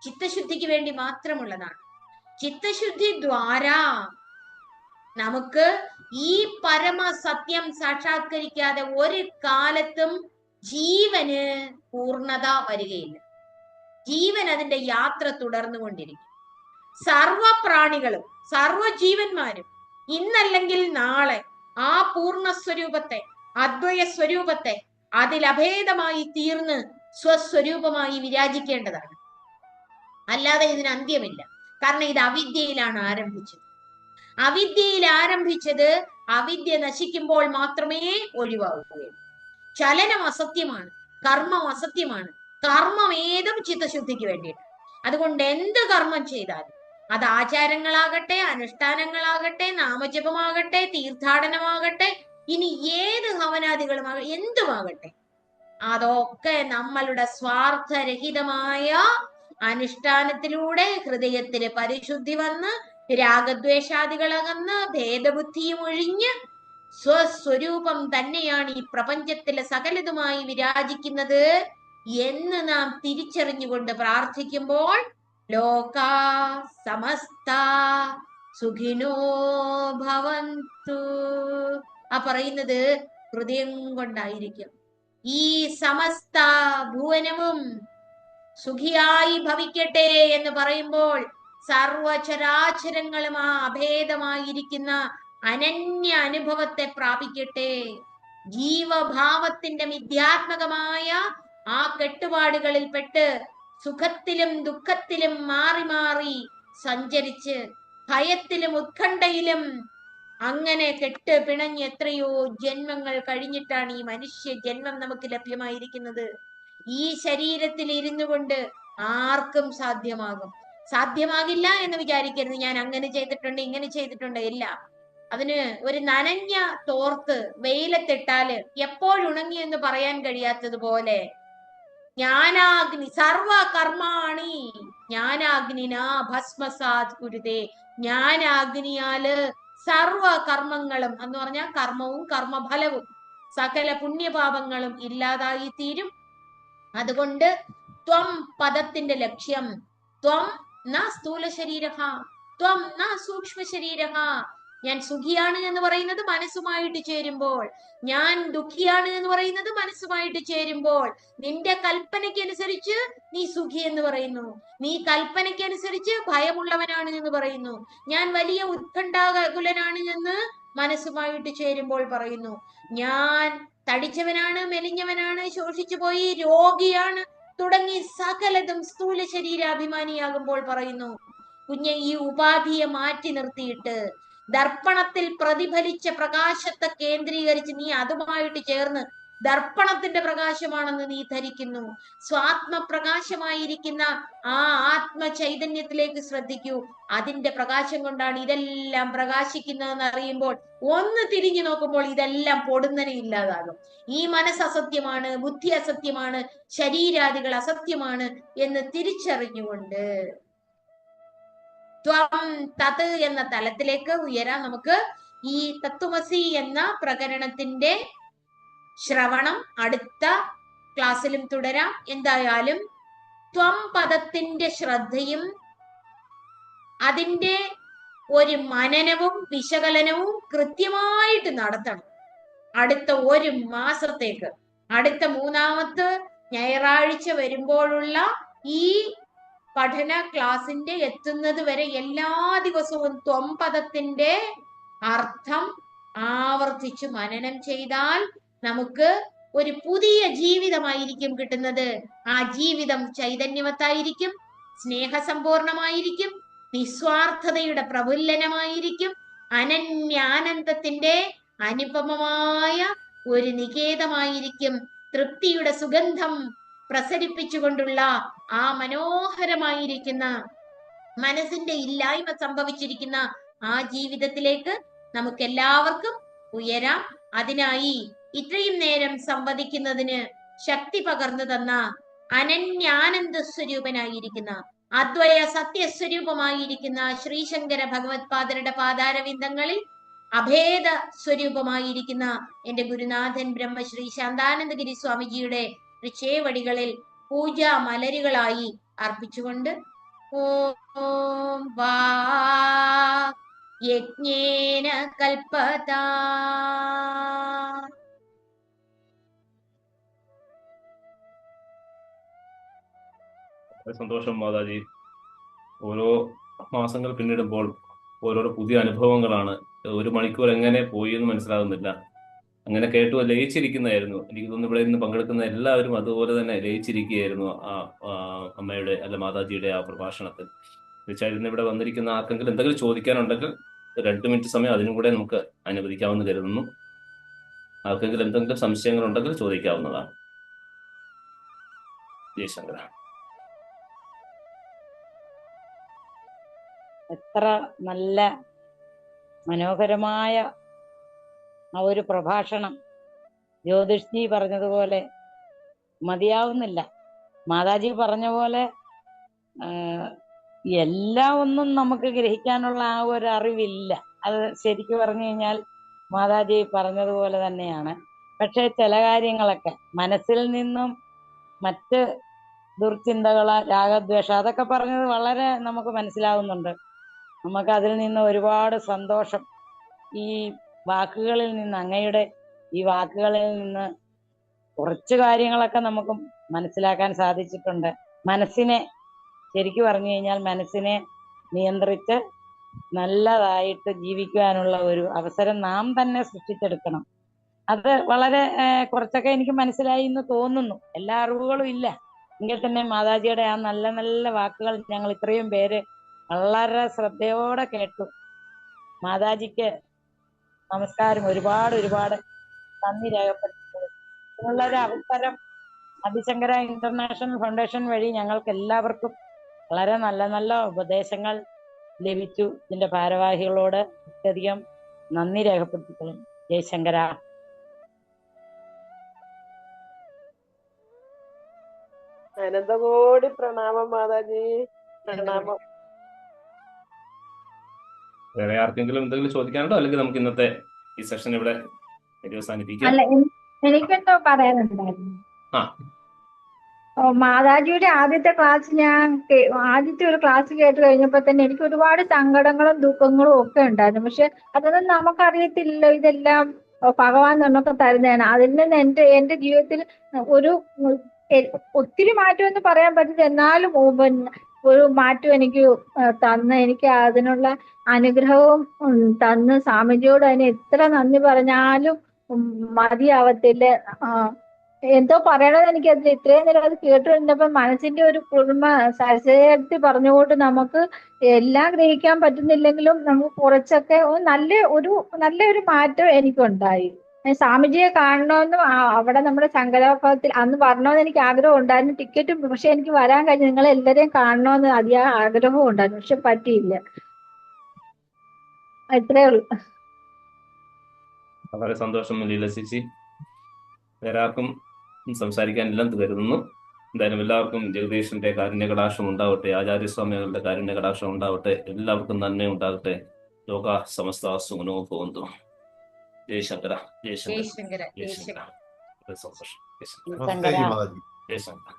ചിത്തശുദ്ധിക്ക് വേണ്ടി മാത്രമുള്ളതാണ്. ചിത്തശുദ്ധി ദ്വാര നമുക്ക് ഈ പരമസത്യം സാക്ഷാത്കരിക്കാതെ ഒരു കാലത്തും ജീവന് പൂർണ്ണത വരികയില്ല. ജീവൻ അതിന്റെ യാത്ര തുടർന്നുകൊണ്ടിരിക്കും. സർവപ്രാണികളും സർവജീവന്മാരും ഇന്നല്ലെങ്കിൽ നാളെ ആ പൂർണ്ണ സ്വരൂപത്തെ, അദ്വയ സ്വരൂപത്തെ അതിലഭേദമായി തീർന്ന് സ്വസ്വരൂപമായി വിരാജിക്കേണ്ടതാണ്. അല്ലാതെ ഇതിന് അന്ത്യമില്ല. കാരണം ഇത് അവിദ്യയിലാണ് ആരംഭിച്ചത്. അവിദ്യയിൽ ആരംഭിച്ചത് അവിദ്യ നശിക്കുമ്പോൾ മാത്രമേ ഒഴിവാകുകയുള്ളൂ. ചലനം അസത്യമാണ്, കർമ്മം അസത്യമാണ്. കർമ്മം ഏതും ചിത്തശുദ്ധിക്ക് വേണ്ടിയിട്ട്. അതുകൊണ്ട് എന്ത് കർമ്മം ചെയ്താലും, അത് ആചാരങ്ങളാകട്ടെ, അനുഷ്ഠാനങ്ങളാകട്ടെ, നാമജപമാകട്ടെ, തീർത്ഥാടനമാകട്ടെ, ഇനി ഏത് ഹവനാദികളുമാകട്ടെ, എന്തുമാകട്ടെ, അതൊക്കെ നമ്മളുടെ സ്വാർത്ഥരഹിതമായ അനുഷ്ഠാനത്തിലൂടെ ഹൃദയത്തില് പരിശുദ്ധി വന്ന് രാഗദ്വേഷാദികളകന്ന് ഭേദബുദ്ധിയും ഒഴിഞ്ഞ് സ്വസ്വരൂപം തന്നെയാണ് ഈ പ്രപഞ്ചത്തിലെ സകലതുമായി വിരാജിക്കുന്നത് എന്ന് നാം തിരിച്ചറിഞ്ഞുകൊണ്ട് പ്രാർത്ഥിക്കുമ്പോൾ ലോകാ സമസ്ത സുഖിനോ ഭവന്തു, ആ പറയുന്നത് ഹൃദയം കൊണ്ടായിരിക്കും. ഈ സമസ്ത ഭുവനവും സുഖിയായി ഭവിക്കട്ടെ എന്ന് പറയുമ്പോൾ സർവചരാചരങ്ങളും ആ അഭേദമായിരിക്കുന്ന അനന്യ അനുഭവത്തെ പ്രാപിക്കട്ടെ. ജീവഭാവത്തിന്റെ മിഥ്യാത്മകമായ ആ കെട്ടുപാടുകളിൽ പെട്ട് സുഖത്തിലും ദുഃഖത്തിലും മാറി മാറി സഞ്ചരിച്ച് ഭയത്തിലും ഉത്കണ്ഠയിലും അങ്ങനെ കെട്ട് പിണഞ്ഞ് എത്രയോ ജന്മങ്ങൾ കഴിഞ്ഞിട്ടാണ് ഈ മനുഷ്യ ജന്മം നമുക്ക് ലഭ്യമായിരിക്കുന്നത്. ഈ ശരീരത്തിൽ ഇരുന്നു കൊണ്ട് ആർക്കും സാധ്യമാകില്ല എന്ന് വിചാരിക്കരുത്. ഞാൻ അങ്ങനെ ചെയ്തിട്ടുണ്ട് ഇങ്ങനെ ചെയ്തിട്ടുണ്ട് ഇല്ല. അതിന് ഒരു നനഞ്ഞ തോർത്ത് വെയിലത്തിട്ടാല് എപ്പോഴുണങ്ങി എന്ന് പറയാൻ കഴിയാത്തതുപോലെ ജ്ഞാനാഗ്നി സർവ കർമാണി ജ്ഞാനാഗ്നിനാ ഭസ്മസാത് കുരുതേ, ജ്ഞാനാഗ്നിയാല് സർവ കർമ്മങ്ങളും എന്ന് പറഞ്ഞാൽ കർമ്മവും കർമ്മഫലവും സകല പുണ്യപാപങ്ങളും ഇല്ലാതായി തീരും. അതുകൊണ്ട് ത്വം പദത്തിന്റെ ലക്ഷ്യം ത്വം ന സ്ഥൂല ശരീരഃ ത്വം ന സൂക്ഷ്മ ശരീരഃ. ഞാൻ സുഖിയാണ് എന്ന് പറയുന്നത് മനസ്സുമായിട്ട് ചേരുമ്പോൾ, ഞാൻ ദുഃഖിയാണ് എന്ന് പറയുന്നത് മനസ്സുമായിട്ട് ചേരുമ്പോൾ, നിന്റെ കൽപ്പനയ്ക്കനുസരിച്ച് നീ സുഖി എന്ന് പറയുന്നു, നീ കൽപ്പനയ്ക്കനുസരിച്ച് ഭയമുള്ളവനാണ് എന്ന് പറയുന്നു, ഞാൻ വലിയ ഉത്കണ്ഠാകുലനാണ് എന്ന് മനസ്സുമായിട്ട് ചേരുമ്പോൾ പറയുന്നു, ഞാൻ തടിച്ചവനാണ്, മെലിഞ്ഞവനാണ്, ശോഷിച്ചു പോയി, രോഗിയാണ് തുടങ്ങി സകലതും സ്ഥൂല ശരീരാഭിമാനിയാകുമ്പോൾ പറയുന്നു, കുഞ്ഞെ ഈ ഉപാധിയെ മാറ്റി നിർത്തിയിട്ട് ദർപ്പണത്തിൽ പ്രതിഫലിച്ച പ്രകാശത്തെ കേന്ദ്രീകരിച്ച് നീ അതുമായിട്ട് ചേർന്ന് ദർപ്പണത്തിന്റെ പ്രകാശമാണെന്ന് നീ ധരിക്കുന്നു. സ്വാത്മപ്രകാശമായിരിക്കുന്ന ആ ആത്മ ചൈതന്യത്തിലേക്ക് ശ്രദ്ധിക്കൂ. അതിന്റെ പ്രകാശം കൊണ്ടാണ് ഇതെല്ലാം പ്രകാശിക്കുന്നതെന്ന് അറിയുമ്പോൾ ഒന്ന് തിരിഞ്ഞു നോക്കുമ്പോൾ ഇതെല്ലാം പൊടുന്നനെ ഇല്ലാതാകും. ഈ മനസ്സ് അസത്യമാണ്, ബുദ്ധി അസത്യമാണ്, ശരീരാദികൾ അസത്യമാണ് എന്ന് തിരിച്ചറിഞ്ഞുകൊണ്ട് ത്വം തത് എന്ന തലത്തിലേക്ക് ഉയരാൻ നമുക്ക് ഈ തത്വമസി എന്ന പ്രകരണത്തിന്റെ ശ്രവണം അടുത്ത ക്ലാസ്സിലും തുടരാം. എന്തായാലും ത്വം പദത്തിന്റെ ശ്രദ്ധയും അതിന്റെ ഒരു മനനവും വിശകലനവും കൃത്യമായിട്ട് നടത്തണം. അടുത്ത ഒരു മാസത്തേക്ക്, അടുത്ത 3ാമത്തെ ഞായറാഴ്ച വരുമ്പോഴുള്ള ഈ പഠന ക്ലാസിന്റെ എത്തുന്നത് വരെ എല്ലാ ദിവസവും ത്വം പദത്തിന്റെ അർത്ഥം ആവർത്തിച്ച് മനനം ചെയ്താൽ നമുക്ക് ഒരു പുതിയ ജീവിതമായിരിക്കും കിട്ടുന്നത്. ആ ജീവിതം ചൈതന്യവത്തായിരിക്കും, സ്നേഹസമ്പൂർണമായിരിക്കും, നിസ്വാർത്ഥതയുടെ പ്രഫുല്ലനമായിരിക്കും, അനന്യാനന്ദത്തിന്റെ അനുപമമായ ഒരു നികേതമായിരിക്കും, തൃപ്തിയുടെ സുഗന്ധം പ്രസരിപ്പിച്ചുകൊണ്ടുള്ള ആ മനോഹരമായിരിക്കുന്ന മനസ്സിന്റെ ഇല്ലായ്മ സംഭവിച്ചിരിക്കുന്ന ആ ജീവിതത്തിലേക്ക് നമുക്ക് എല്ലാവർക്കും ഉയരാം. അതിനായി ഇത്രയും നേരം സംവദിക്കുന്നതിന് ശക്തി പകർന്നു തന്ന അനന്യാനന്ദ സ്വരൂപനായിരിക്കുന്ന അദ്വയ സത്യസ്വരൂപമായിരിക്കുന്ന ശ്രീശങ്കര ഭഗവത്പാദരുടെ പാദാരവിന്ദങ്ങളിൽ അഭേദ സ്വരൂപമായിരിക്കുന്ന എന്റെ ഗുരുനാഥൻ ബ്രഹ്മശ്രീ ശാന്താനന്ദഗിരി സ്വാമിജിയുടെ ചേവടികളിൽ പൂജാ മലരുകളായി അർപ്പിച്ചുകൊണ്ട് ഓം വാ യജ്ഞേന കൽപ്പതാ. സന്തോഷം മാതാജി. ഓരോ മാസങ്ങൾ പിന്നിടുമ്പോൾ ഓരോരോ പുതിയ അനുഭവങ്ങളാണ്. 1 മണിക്കൂർ എങ്ങനെ പോയി എന്ന് മനസ്സിലാകുന്നില്ല. അങ്ങനെ കേട്ടു ലയിച്ചിരിക്കുന്നതായിരുന്നു. എനിക്ക് തോന്നുന്നു ഇവിടെ നിന്ന് പങ്കെടുക്കുന്ന എല്ലാവരും അതുപോലെ തന്നെ ലയിച്ചിരിക്കുകയായിരുന്നു ആ അമ്മയുടെ അല്ല മാതാജിയുടെ ആ പ്രഭാഷണത്തിൽ. തീർച്ചയായിട്ടും ഇവിടെ വന്നിരിക്കുന്ന ആർക്കെങ്കിലും എന്തെങ്കിലും ചോദിക്കാനുണ്ടെങ്കിൽ 2 മിനിറ്റ് സമയം അതിനും കൂടെ നമുക്ക് അനുവദിക്കാമെന്ന് കരുതുന്നു. ആർക്കെങ്കിലും എന്തെങ്കിലും സംശയങ്ങൾ ഉണ്ടെങ്കിൽ ചോദിക്കാവുന്നതാണ്. ജയശങ്കര. എത്ര നല്ല മനോഹരമായ ആ ഒരു പ്രഭാഷണം. ജ്യോതിഷ്ജി പറഞ്ഞതുപോലെ മതിയാവുന്നില്ല. മാതാജി പറഞ്ഞ പോലെ എല്ലാം ഒന്നും നമുക്ക് ഗ്രഹിക്കാനുള്ള ആ ഒരു അറിവില്ല. അത് ശരിക്കും പറഞ്ഞു കഴിഞ്ഞാൽ മാതാജി പറഞ്ഞതുപോലെ തന്നെയാണ്. പക്ഷെ ചില കാര്യങ്ങളൊക്കെ മനസ്സിൽ നിന്നും മറ്റ് ദുർചിന്തകള്, രാഗദ്വേഷം, അതൊക്കെ പറഞ്ഞത് വളരെ നമുക്ക് മനസ്സിലാവുന്നുണ്ട്. നമുക്ക് അതിൽ നിന്ന് ഒരുപാട് സന്തോഷം ഈ വാക്കുകളിൽ നിന്ന്, അങ്ങയുടെ ഈ വാക്കുകളിൽ നിന്ന് കുറച്ച് കാര്യങ്ങളൊക്കെ നമുക്ക് മനസ്സിലാക്കാൻ സാധിച്ചിട്ടുണ്ട്. മനസ്സിനെ, ശരിക്കു പറഞ്ഞു കഴിഞ്ഞാൽ മനസ്സിനെ നിയന്ത്രിച്ച് നല്ലതായിട്ട് ജീവിക്കുവാനുള്ള ഒരു അവസരം നാം തന്നെ സൃഷ്ടിച്ചെടുക്കണം. അത് വളരെ കുറച്ചൊക്കെ എനിക്ക് മനസ്സിലായി എന്ന് തോന്നുന്നു. എല്ലാ അറിവുകളും ഇല്ല, എങ്കിൽ തന്നെ മാതാജിയുടെ ആ നല്ല നല്ല വാക്കുകൾ ഞങ്ങൾ ഇത്രയും പേര് വളരെ ശ്രദ്ധയോടെ കേട്ടു. മാതാജിക്ക് നമസ്കാരം, ഒരുപാട് ഒരുപാട് നന്ദി രേഖപ്പെടുത്തുന്നു. ഇതിനുള്ളൊരു അവസരം ആദിശങ്കര ഇന്റർനാഷണൽ ഫൗണ്ടേഷൻ വഴി ഞങ്ങൾക്ക് എല്ലാവർക്കും വളരെ നല്ല നല്ല ഉപദേശങ്ങൾ ലഭിച്ചു. ഇതിന്റെ ഭാരവാഹികളോട് അത്യധികം നന്ദി രേഖപ്പെടുത്തിക്കൊള്ളുന്നു. ജയശങ്കര. അനന്തകോടി പ്രണാമം മാതാജി, പ്രണാമം. വേറെ ആർക്കെങ്കിലും എന്തെങ്കിലും ചോദിക്കാനുണ്ടോ? അല്ലെങ്കിൽ നമുക്ക് ഇന്നത്തെ ഈ സെഷൻ ഇവിടെ അവസാനിപ്പിക്കാം. അല്ല, എനിക്കെന്തോ പറയാനുണ്ടായിരുന്നു. ആ. മാതാജിയുടെ ആദ്യത്തെ ക്ലാസ് ആദ്യത്തെ ഒരു ക്ലാസ് കേട്ട് കഴിഞ്ഞപ്പോ തന്നെ എനിക്ക് ഒരുപാട് സങ്കടങ്ങളും ദുഃഖങ്ങളും ഒക്കെ ഉണ്ടായിരുന്നു. പക്ഷെ അതൊന്നും നമുക്കറിയത്തില്ലല്ലോ, ഇതെല്ലാം ഭഗവാൻ നമുക്ക് തരുന്നതാണ്. അതിൽ നിന്ന് എന്റെ ജീവിതത്തിൽ ഒരു ഒത്തിരി മാറ്റം എന്ന് പറയാൻ പറ്റില്ല, എന്നാലും ഒരു മാറ്റം എനിക്ക് തന്ന്, എനിക്ക് അതിനുള്ള അനുഗ്രഹവും തന്ന് സ്വാമിജിയോട് അതിന് എത്ര നന്ദി പറഞ്ഞാലും മതിയാവത്തില്ല. എന്തോ പറയണത് എനിക്കതിൽ ഇത്രയും നേരം അത് കേട്ടു കഴിഞ്ഞപ്പോ മനസ്സിന്റെ ഒരു കുളിർമ, സരസ്വതി പറഞ്ഞുകൊണ്ട് നമുക്ക് എല്ലാം ഗ്രഹിക്കാൻ പറ്റുന്നില്ലെങ്കിലും നമുക്ക് കുറച്ചൊക്കെ നല്ലൊരു മാറ്റം എനിക്കുണ്ടായി. സ്വാമിജിയെ കാണണമെന്നും അവിടെ നമ്മുടെ ശങ്കരാഭവത്തിൽ അന്ന് വരണമെന്ന് എനിക്ക് ആഗ്രഹം ഉണ്ടായിരുന്നു. ടിക്കറ്റും, പക്ഷെ എനിക്ക് വരാൻ കഴിഞ്ഞു. നിങ്ങളെ എല്ലാവരെയും കാണണമെന്ന് അതിയായ ആഗ്രഹവും ഉണ്ടായിരുന്നു, പക്ഷെ പറ്റിയില്ല. ഇത്രേ ഉള്ളൂ. വളരെ സന്തോഷം ലീല ചേച്ചി. വേറെ ആർക്കും സംസാരിക്കാനില്ലെന്ന് കരുതുന്നു. എന്തായാലും എല്ലാവർക്കും ജഗദീശന്റെ കാരുണ്യകടാക്ഷം ഉണ്ടാവട്ടെ, ആചാര്യസ്വാമികളുടെ കാരുണ്യകടാക്ഷം ഉണ്ടാവട്ടെ, എല്ലാവർക്കും നന്മ ഉണ്ടാകട്ടെ. ലോക സമസ്ത സുഖനോ ഭവന്തു. ജയശങ്കര, ജയശങ്കര, ജയശങ്കര, ജയശങ്കര. ജയശങ്കര. വളരെ സന്തോഷം. ശങ്കര. മാതാജി. ജയശങ്കര.